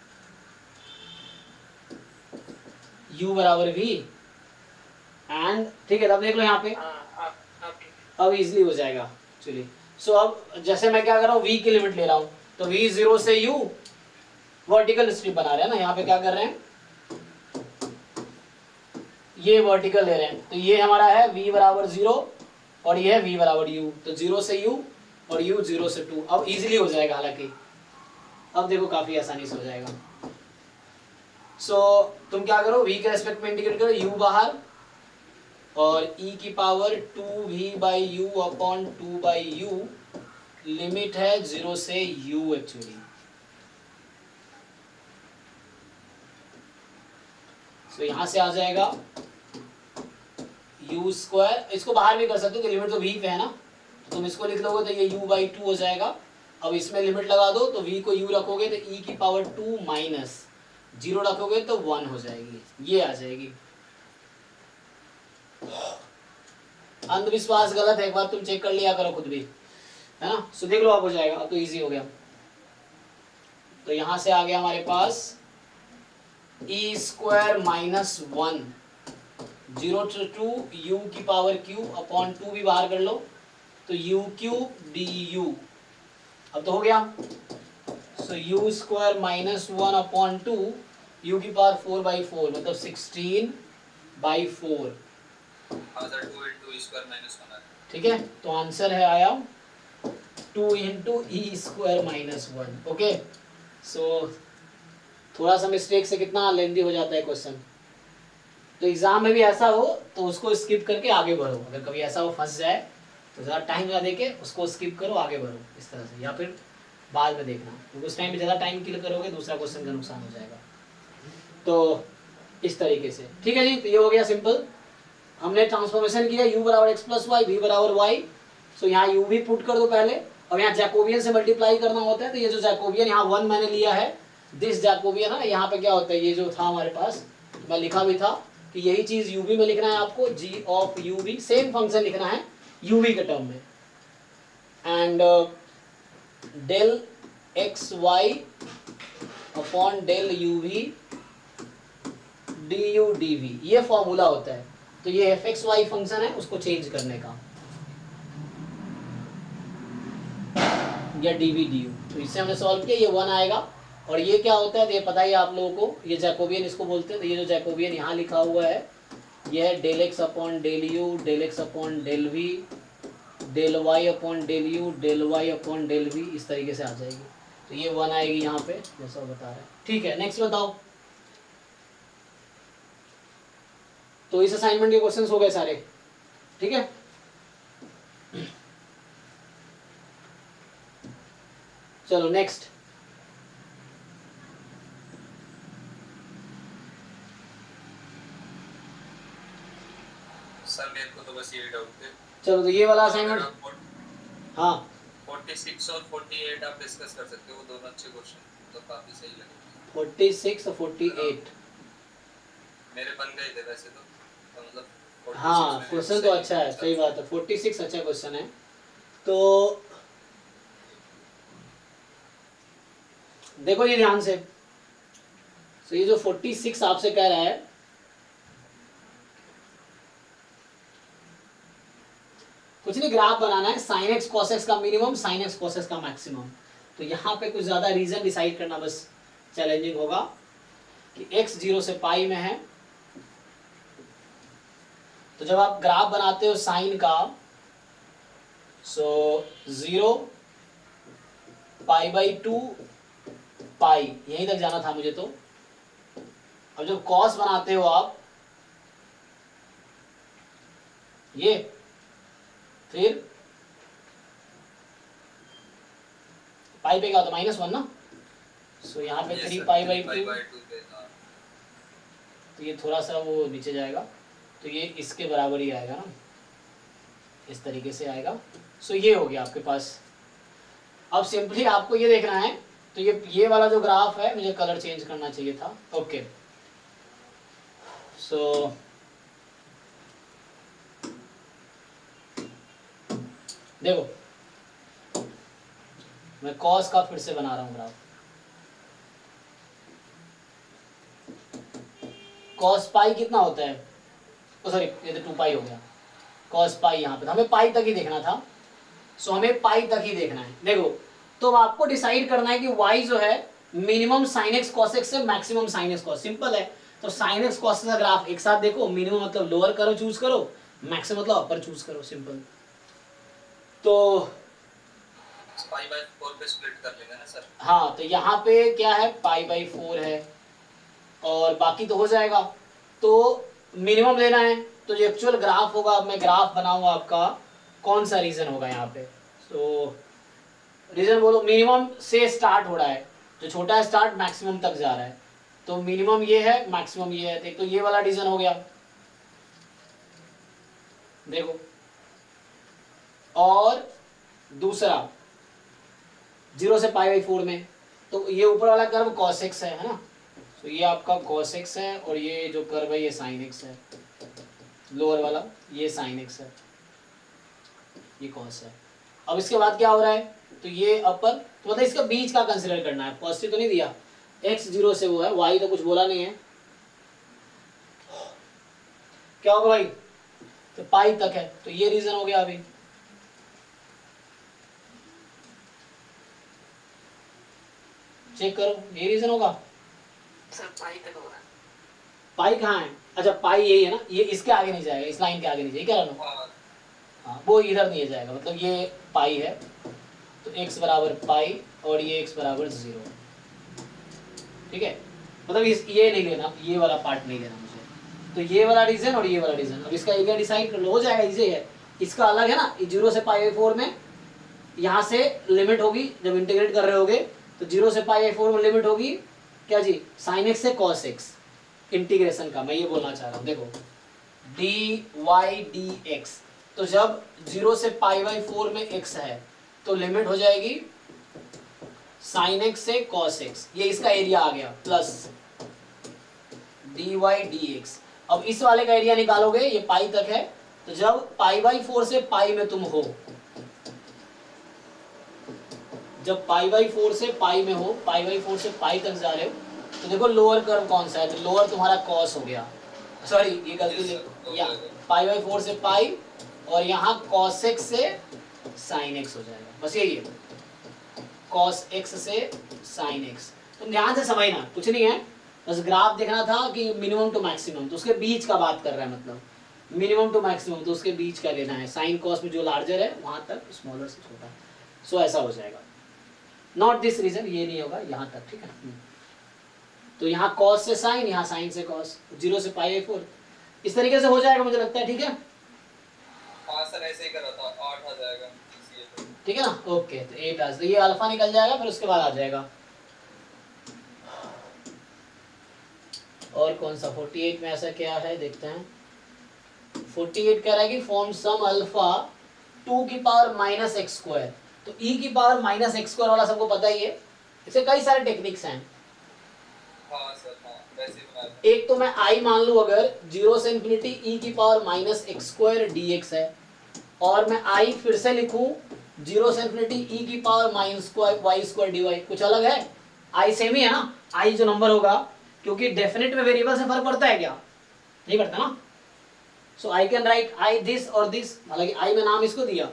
u बराबर v एंड, ठीक है, तब देख लो यहाँ पे, अब इजीली हो जाएगा एक्चुअली। सो अब जैसे मैं क्या कर रहा हूँ, v की लिमिट ले रहा हूँ, तो v 0 से u वर्टिकल स्ट्रिप बना रहे हैं ना, यहाँ पे क्या कर रहे हैं, ये वर्टिकल ले रहे हैं। तो ये हमारा है v बराबर 0 और ये है v बराबर u, तो 0 से u और u 0 से 2। अब इजीली हो जाएगा, हालांकि अब देखो काफी आसानी से हो जाएगा। सो तुम क्या करो, v के रेस्पेक्ट में इंटीग्रेट करो, u बाहर और e की power 2v by you upon 2 by you, limit है 0 से u एक्चुअली। सो यहाँ से आ जाएगा u स्क्वायर, इसको बाहर भी कर सकते हो कि लिमिट तो v पे है ना, तो तुम इसको लिख लोगे तो ये u बाई 2 हो जाएगा। अब इसमें लिमिट लगा दो, तो v को u रखोगे तो e की पावर 2 माइनस 0 रखोगे तो 1 हो जाएगी, ये आ जाएगी। अंधविश्वास गलत है, एक बार तुम चेक कर लिया करो खुद भी, है ना। सो देख लो, अब हो जाएगा, अब तो इजी हो गया। तो यहां से आ गया हमारे पास e square minus 1 0 to 2 u की पावर क्यूब अपॉन 2 भी बाहर कर लो, तो u क्यूब डी यू, अब तो हो गया। सो u square minus 1 upon 2 u की पावर 4 बाई 4, मतलब 16 बाई 4, ठीक है। तो आंसर है आया 2 into E square minus 1। Okay, सो थोड़ा सा मिस्टेक से कितना लेंदी हो जाता है क्वेश्चन, तो एग्जाम में भी ऐसा हो तो उसको स्किप करके आगे बढ़ो। अगर कभी ऐसा हो फंस जाए तो ज़्यादा टाइम ना देके उसको स्किप करो, आगे बढ़ो इस तरह से, या फिर बाद में देखना, क्योंकि उस टाइम पे ज़्यादा टाइम किल करोगे दूसरा क्वेश्चन का नुकसान हो जाएगा। तो इस तरीके से, ठीक है जी। तो ये हो गया सिंपल, हमने ट्रांसफॉर्मेशन किया, u बराबर एक्स प्लस वाई, v बराबर वाई। सो यहाँ u भी पुट कर दो पहले, और यहाँ जैकोबियन से मल्टीप्लाई करना होता है। तो ये जो जैकोबियन यहाँ 1 मैंने लिया है, दिस जैकोबियन है, यहाँ पे क्या होता है, ये जो था हमारे पास, मैं लिखा भी था कि यही चीज u v में लिखना है आपको, g of u v, same function लिखना है u v के टर्म में, and del x y upon del u v d u d v, ये फॉर्मूला होता है। तो ये एफ एक्स वाई फंक्शन है, उसको चेंज करने का, या डी वी डी यू। तो इससे हमने सॉल्व किया, ये 1 आएगा। और ये क्या होता है तो ये पता ही है आप लोगों को, ये जैकोबियन इसको बोलते हैं। तो ये जो जैकोबियन यहाँ लिखा हुआ है ये है del x upon del u, del x upon del v, del y upon del u, del y upon del v, इस तरीके से आ जाएगी। तो ये 1 आएगी यहाँ पे, जैसा वो बता रहे हैं। ठीक है, नेक्स्ट बताओ। तो इस असाइनमेंट के क्वेश्चंस हो गए सारे, ठीक है। चलो नेक्स्ट। सर मेरे को तो बस ये डाउट थे। चलो तो ये वाला असाइनमेंट, हाँ 46 और 48 आप डिस्कस कर सकते हो, वो दोनों अच्छे क्वेश्चन तो काफी सही लगे। 46 और 48, मेरे बन गए थे वैसे तो मतलब 46 हाँ में क्वेश्चन तो अच्छा है, सही बात है। 46 अच्छा क्वेश्चन है। तो देखो ये ध्यान से, तो ये जो 46 आपसे कह रहा है, कुछ नहीं, ग्राफ बनाना है, साइन एक्स कॉस एक्स का minimum, sine x cos x का मैक्सिमम। तो यहाँ पे कुछ ज्यादा रीजन डिसाइड करना बस चैलेंजिंग होगा कि x 0 से पाई में है। तो जब आप ग्राफ बनाते हो साइन का, सो 0 पाई/2 पाई, यहीं तक जाना था मुझे। तो अब जब कॉस बनाते हो आप, ये फिर पाई पे क्या होता है, -1 ना। सो यहाँ पे 3 पाई/2, तो ये थोड़ा सा वो नीचे जाएगा, तो ये इसके बराबर ही आएगा ना, इस तरीके से आएगा। सो ये हो गया आपके पास। अब सिंपली आपको ये देखना है, तो ये वाला जो ग्राफ है, मुझे कलर चेंज करना चाहिए था। ओके, सो देखो मैं कॉस का फिर से बना रहा हूँ ग्राफ। कॉस पाई कितना होता है, ओ सॉरी ये तो 2 पाई हो गया। कॉस पाई यहाँ पे, हमें पाई तक ही देखना था। सो हमें पाई तक ही देखना है। देखो तो अब आपको डिसाइड करना है कि y जो है minimum sine x cos x से maximum sine x cos, simple है। तो साइन एक्स कॉस का ग्राफ एक साथ देखो, मिनिमम मतलब लोअर करो चूज करो, मैक्सिमम मतलब अपर चूज करो, सिंपल। तो पाई/4 पे स्प्लिट कर लेंगे ना सर। हाँ, तो यहाँ पे क्या है, पाई/4 है और बाकी तो हो जाएगा। तो मिनिमम लेना है, तो जो एक्चुअल ग्राफ होगा, अब मैं ग्राफ बनाऊंगा आपका, कौन सा रीजन होगा यहाँ पे। तो रीजन बोलो, मिनिमम से स्टार्ट हो रहा है, जो छोटा है स्टार्ट मैक्सिमम तक जा रहा है। तो मिनिमम ये है, मैक्सिमम ये है। तो ये वाला रीजन हो गया, देखो। और दूसरा 0 से पाई/4 में, तो ये ऊपर वाला कर्व cos x है ना। तो ये आपका cos x है, और ये जो कर्व है ये sin x है, लोअर वाला ये sin x है, ये cos है। अब इसके बाद क्या हो रहा है, तो ये अपर, तो मतलब इसका बीच का कंसिडर करना है। पॉजिटिव तो नहीं दिया, x 0 से वो है, y तो कुछ बोला नहीं है, क्या होगा भाई, तो पाई तक है। तो ये रीजन हो गया। अभी चेक करो, ये रीजन होगा। सर पाई तक हो रहा है। पाई कहाँ है, अच्छा पाई यही है ना, ये इसके आगे नहीं जाएगा, इस लाइन के आगे नहीं जाएगा, क्या रहा, हाँ वो इधर नहीं जाएगा, मतलब ये पाई है। तो x बराबर पाई और ये x बराबर 0, ठीक है। मतलब ये नहीं लेना, ये वाला पार्ट नहीं लेना मुझे। तो ये वाला रीजन और ये वाला रीजन, अब इसका एरिया डिसाइड कर लो, हो जाएगा, इजी है। इसका अलग है ना, 0 से पाई/4 में यहाँ से लिमिट होगी, जब इंटीग्रेट कर रहे होगे तो 0 से पाई/4 में लिमिट होगी क्या जी, साइन एक्स से कॉस एक्स, इंटीग्रेशन का मैं ये बोलना चाह रहा हूँ। देखो dy/dx, तो जब 0 से पाई/4 में x है तो लिमिट हो जाएगी साइन एक्स से कॉस एक्स, ये इसका एरिया आ गया, प्लस dy/dx। अब इस वाले का एरिया निकालोगे, ये पाई तक है, तो जब पाई/4 से पाई में तुम हो, जब पाई बाई 4 से पाई में हो, पाई बाई 4 से पाई तक जा रहे हो, तो देखो लोअर कर्व कौन सा है, तो लोअर तुम्हारा कॉस हो गया, सॉरी ये गलती से, या पाई बाई 4 से पाई, और यहाँ कॉस एक्स से साइन एक्स हो जाएगा, बस यही है, कॉस एक्स से साइन एक्स। तुम ध्यान से समझना, कुछ नहीं है, बस ग्राफ देखना था कि मिनिमम टू मैक्सिमम, तो उसके बीच का बात कर रहा है, मतलब मिनिमम टू मैक्सिमम, तो उसके बीच का लेना है, साइन कॉस में जो लार्जर है वहां तक स्मॉलर से छोटा, सो ऐसा हो जाएगा, नॉट दिस रीजन, ये नहीं होगा यहाँ तक, ठीक है। तो यहाँ कॉस से साइन, यहाँ साइन से कॉस, 0 से पाई 4, इस तरीके से हो जाएगा मुझे लगता है, ठीक है। हाँ सर ऐसे ही करा था, 8 आ जाएगा ठीक है ना, ओके, तो 8 आ, तो ये अल्फा निकल जाएगा, फिर उसके बाद आ जाएगा और कौन सा 48 में ऐसा क्या है देखते हैं। 48 कह रहा है कि फॉर्म सम अल्फा 2 की पावर माइनस एक्स स्क्वायर, तो e की पावर माइनस एक्स स्क्वायर वाला सबको पता ही है, इससे कई सारे टेक्निक्स हैं। हाँ सर हाँ वैसे ही बनाया था। एक तो मैं i मान लूं अगर 0 से इंफिनिटी e की power minus x square dx है, और मैं i फिर से लिखूं 0 से इंफिनिटी e की power minus square y square dy, कुछ अलग है, i सेम ही है ना, i जो नंबर होगा, क्योंकि डेफिनेट में वेरिएबल से फर्क पड़ता है क्या, नहीं पड़ता ना। So I can write I this और दिस, हालांकि आई में नाम इसको दिया,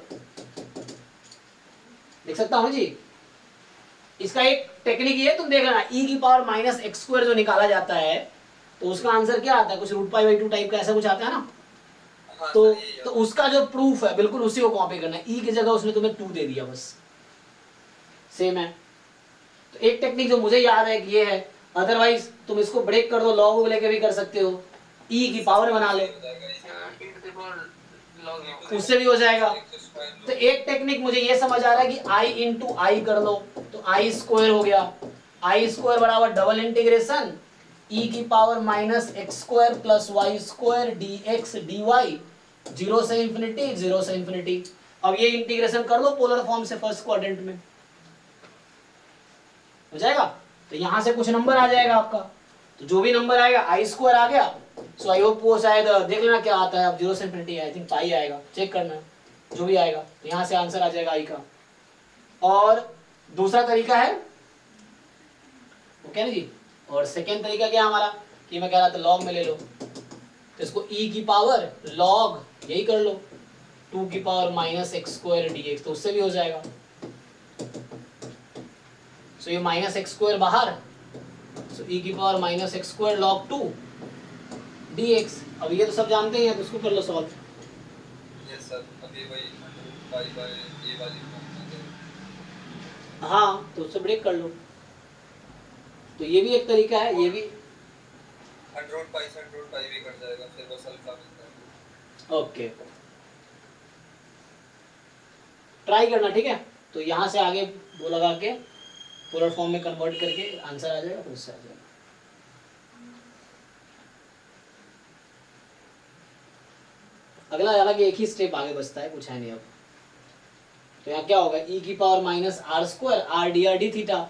देख सकता हूं जी। इसका एक टेक्निक ये तुम देख लेना, e की पावर माइनस एक्स स्क्वायर जो निकाला जाता है, तो उसका आंसर क्या आता है, कुछ रूट पाई बाई 2 टाइप का ऐसा कुछ आता है ना। हाँ तो सर, यही तो उसका जो प्रूफ है बिल्कुल उसी को कॉपी करना है, e की जगह उसने तुम्हें 2 दे दिया, बस सेम है। तो एक टेक्निक जो मुझे याद है कि ये है, अदरवाइज तुम इसको ब्रेक कर दो, लॉग लेके भी कर सकते हो, e की पावर बना लो, उससे भी हो जाएगा। तो एक टेक्निक मुझे ये समझ आ रहा है कि i इंटू आई कर लो, तो आई स्क्वायर हो गया, आई स्क्वायर बराबर डबल इंटीग्रेशन e की power minus x square plus y square d x d y, 0 से इंफिनिटी 0 से इंफिनिटी। अब ये इंटीग्रेशन कर लो पोलर फॉर्म से फर्स्ट क्वाड्रेंट में, हो जाएगा। तो यहां से कुछ नंबर आ जाएगा आपका, तो जो भी नंबर आएगा आई स्क्वायर आ गया, सो आई होप वो शायद देख लेना क्या आता है, अब 0 से इंफिनिटी आई थिंक पाई आएगा, चेक करना जो भी आएगा, तो यहां से आंसर आ जाएगा आई का। और दूसरा तरीका है ओके ना जी, और सेकेंड तरीका क्या हमारा, कि मैं कह रहा था लॉग में ले लो, तो इसको e की पावर लॉग यही कर लो 2 की power minus x square dx, तो उससे भी हो जाएगा। सो ये माइनस एक्स स्क्वायर बाहर, सो e की power minus x square log 2 dx। अब ये तो सब जानते ही हैं, तो उसको कर लो सॉल्व। यस सर, अभी वही पाई बाय ये वाली हाँ तो उससे ब्रेक कर लो, तो ये भी एक तरीका है, ये भी 100 पाई भी कट जाएगा, फिर बस अल्फा मिलता है। ओके ट्राई करना, ठीक है। तो यहाँ से आगे वो लगा के पोलर फॉर्म में कन्वर्ट करके आंसर आ जाएगा, फिर उससे आ जाएगा। अगला हालांकि एक ही स्टेप आगे बचता है, कुछ है नहीं अब। तो यहाँ क्या होगा, e की power minus r square r d r d theta,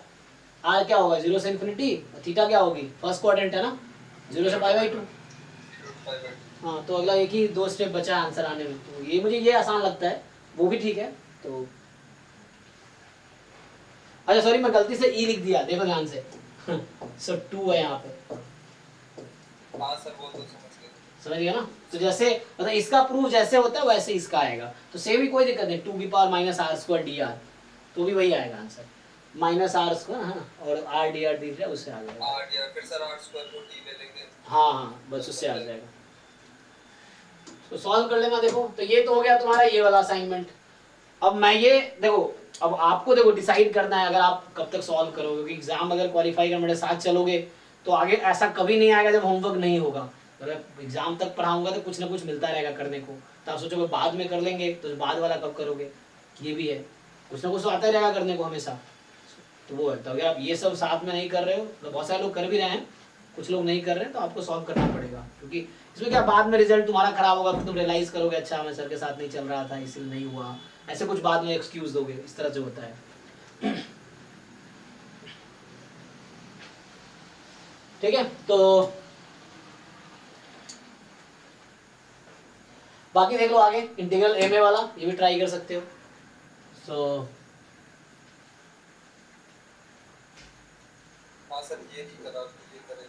r क्या होगा 0 से इंफिनिटी, थीटा क्या होगी फर्स्ट क्वाड्रेंट है ना 0 से पाई बाई 2। हाँ तो अगला एक ही 2 स्टेप बचा है आंसर आने में, तो ये मुझे ये आसान लगता है, वो भी ठीक है। तो अच्छा सॉरी मैं गलती से e लिख दिया, देखो ध्यान से सो 2 है यहाँ पे, हाँ सर वो तो समझ गए। समझ गया ना। तो जैसे मतलब इसका प्रूफ जैसे होता है वैसे इसका आएगा, तो सेम ही कोई दिक्कत नहीं, 2 की power minus r square d r, तो भी वही आएगा आंसर, माइनस आर स्क्वायर है ना, और आर डी आर दिख रहा है उससे आ जाएगा। आर डी आर फिर सर आर स्क्वायर को डी ले लेंगे। हाँ हाँ बस उससे आ जाएगा, तो सॉल्व कर लेना। देखो तो ये तो हो गया तुम्हारा ये वाला असाइनमेंट। अब मैं ये देखो, अब आपको देखो डिसाइड करना है अगर आप कब तक सॉल्व करोगे, क्योंकि एग्जाम अगर क्वालिफाई कर मेरे साथ चलोगे तो आगे ऐसा कभी नहीं आएगा जब होमवर्क नहीं होगा। अगर एग्जाम तक पढ़ाऊंगा तो कुछ ना कुछ मिलता रहेगा करने को, तो आप सोचोगे बाद में कर लेंगे, तो बाद वाला कब करोगे, ये भी है, कुछ ना कुछ तो आता ही रहेगा करने को हमेशा। तो वो है, तो अगर आप ये सब साथ में नहीं कर रहे हो, तो बहुत सारे लोग कर भी रहे हैं, कुछ लोग नहीं कर रहे हैं, तो आपको सॉल्व करना पड़ेगा, क्योंकि इसमें क्या बाद में रिजल्ट तुम्हारा खराब होगा, फिर तुम रियलाइज करोगे अच्छा मैं सर के साथ नहीं चल रहा था इसलिए नहीं हुआ, ऐसे कुछ बाद में एक्सक्यूज दोगे, इस तरह से होता है। ठीक है, तो बाकी देख लो आगे इंटीग्रल एम ए वाला, ये भी ट्राई कर सकते हो। सो हाँ सर ये नहीं करा ये करे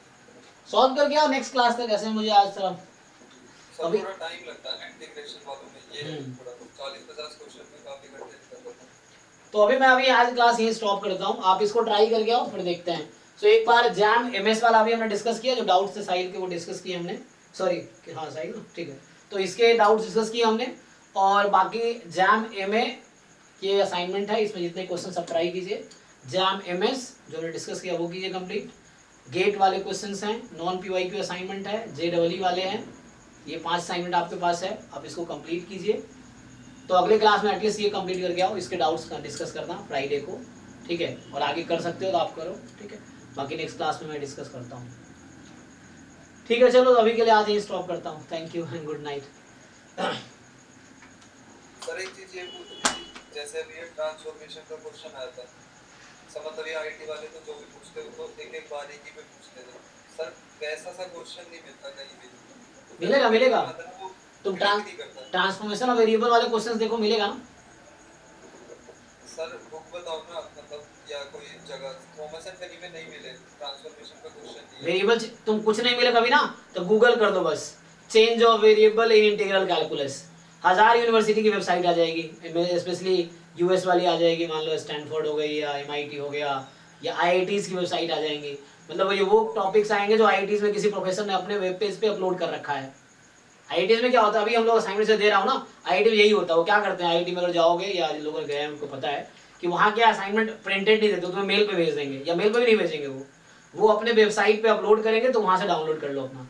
सॉल्व करके आओ नेक्स्ट क्लास तक, ऐसे मुझे आज तरफ सर अभी थोड़ा टाइम लगता है इंटीग्रेशन वालों में ये थोड़ा 40-50 क्वेश्चन में काफी घंटे लगते हैं। तो अभी मैं आज क्लास यही स्टॉप करता हूँ, आप इसको ट्राई करके आओ फिर देखते हैं। सो एक बार जैम एमएस वाला भी हमने डिस्कस किया, जो डाउट्स थे साहिल के वो डिस्कस किए हमने, सॉरी हाँ साहिल ना, ठीक है। तो इसके डाउट्स डिस्कस किए हमने, और बाकी जैम एमए ये असाइनमेंट है, इसमें जितने क्वेश्चन सब ट्राई कीजिए। जैम एमएस जो हमने डिस्कस किया वो कीजिए कंप्लीट। गेट वाले क्वेश्चंस हैं, नॉन पीवाईक्यू असाइनमेंट है, जेडब्ल्यू वाले हैं, ये 5 असाइनमेंट आपके पास है, आप इसको कंप्लीट कीजिए। तो अगले क्लास में एटलीस्ट ये कंप्लीट करके आओ, इसके डाउट्स का डिस्कस करना फ्राइडे को, ठीक है। और आगे कर सकते हो तो आप करो, ठीक है। बाकी नेक्स्ट क्लास में मैं डिस्कस करता हूँ, ठीक है। चलो अभी के लिए आज यही स्टॉप करता हूँ। Thank you and good night. Sir एक चीज ये पूछनी थी, जैसे अभी ये ट्रांसफॉर्मेशन का क्वेश्चन आया था, समझ अभी आईटी वाले तो जो भी पूछते हो तो एक बारीकी में पूछते थे सर, वैसा सा क्वेश्चन नहीं मिलता कहीं भी। मिलेगा तुम नहीं करता ट्रांसफॉर्मेशन ऑफ वेरिएबल वाले क्वेश्चंस देखो, मिलेगा ना सर। बुक बताओ ना, मतलब या कोई जगह थॉमस एंड फेरी में नहीं मिले ट्रांसफॉर्मेशन का क्वेश्चन नहीं है। वेरिएबल तुम कुछ नहीं मिले कभी ना, तो गूगल कर दो बस, change of variable in integral calculus, 1000 university की वेबसाइट आ जाएगी, स्पेशली यूएस वाली आ जाएगी, मान लो स्टैनफोर्ड हो गई या एमआईटी हो गया, या आईआईटीज की वेबसाइट आ जाएंगी। मतलब ये वो टॉपिक्स आएंगे जो आईआईटीज में किसी प्रोफेसर ने अपने वेब पेज पे अपलोड कर रखा है। आईआईटीज में क्या होता है, अभी हम लोग असाइनमेंट से दे रहा हूँ ना, आईआईटी में यही होता है। वो क्या करते हैं, आईआईटी में अगर जाओगे या जिन लोगों ने गए हैं उनको पता है कि वहाँ क्या असाइनमेंट प्रिंटेड नहीं देते, तुम्हें मेल पे भेज देंगे, या मेल पे भी नहीं भेजेंगे, वो अपने वेबसाइट पे अपलोड करेंगे, तो वहाँ से डाउनलोड कर लो अपना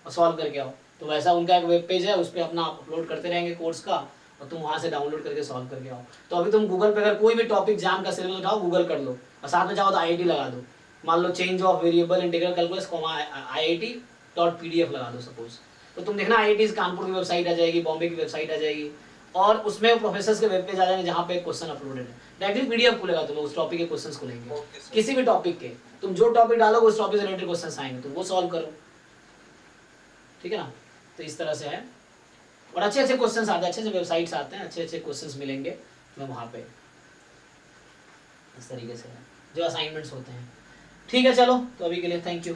और सॉल्व करके आओ। तो वैसा उनका एक वेब पेज है, उस पर अपना अपलोड करते रहेंगे कोर्स का, और तुम वहाँ से डाउनलोड करके सॉल्व करके आओ। तो अभी तुम गूगल पे अगर कोई भी टॉपिक जाम का सिलेबस उठाओ, गूगल कर लो, और साथ में चाहो तो आईआईटी लगा दो, मान लो change of variable integral calculus IIT.PDF लगा दो सपोज, तो तुम देखना आईआईटी कानपुर की वेबसाइट आ जाएगी, बॉम्बे की वेबसाइट आ जाएगी, और उसमें प्रोफेसर के वेब पेज आ जाएंगे जहाँ पे क्वेश्चन अपलोडेड है। डायरेक्टली पीडीएफ खुलेगा, तुम्हें उस टॉपिक के क्वेश्चंस खुलेंगे, किसी भी टॉपिक के, तुम जो टॉपिक डालोगे उस टॉपिक से रिलेटेड क्वेश्चंस आएंगे, तुम वो सॉल्व करो, ठीक है ना। तो इस तरह से है, और अच्छे अच्छे क्वेश्चंस आते हैं, अच्छे अच्छे वेबसाइट्स आते हैं, अच्छे अच्छे क्वेश्चंस मिलेंगे तुम्हें वहाँ पे, इस तरीके से है जो असाइनमेंट्स होते हैं, ठीक है। चलो तो अभी के लिए थैंक यू।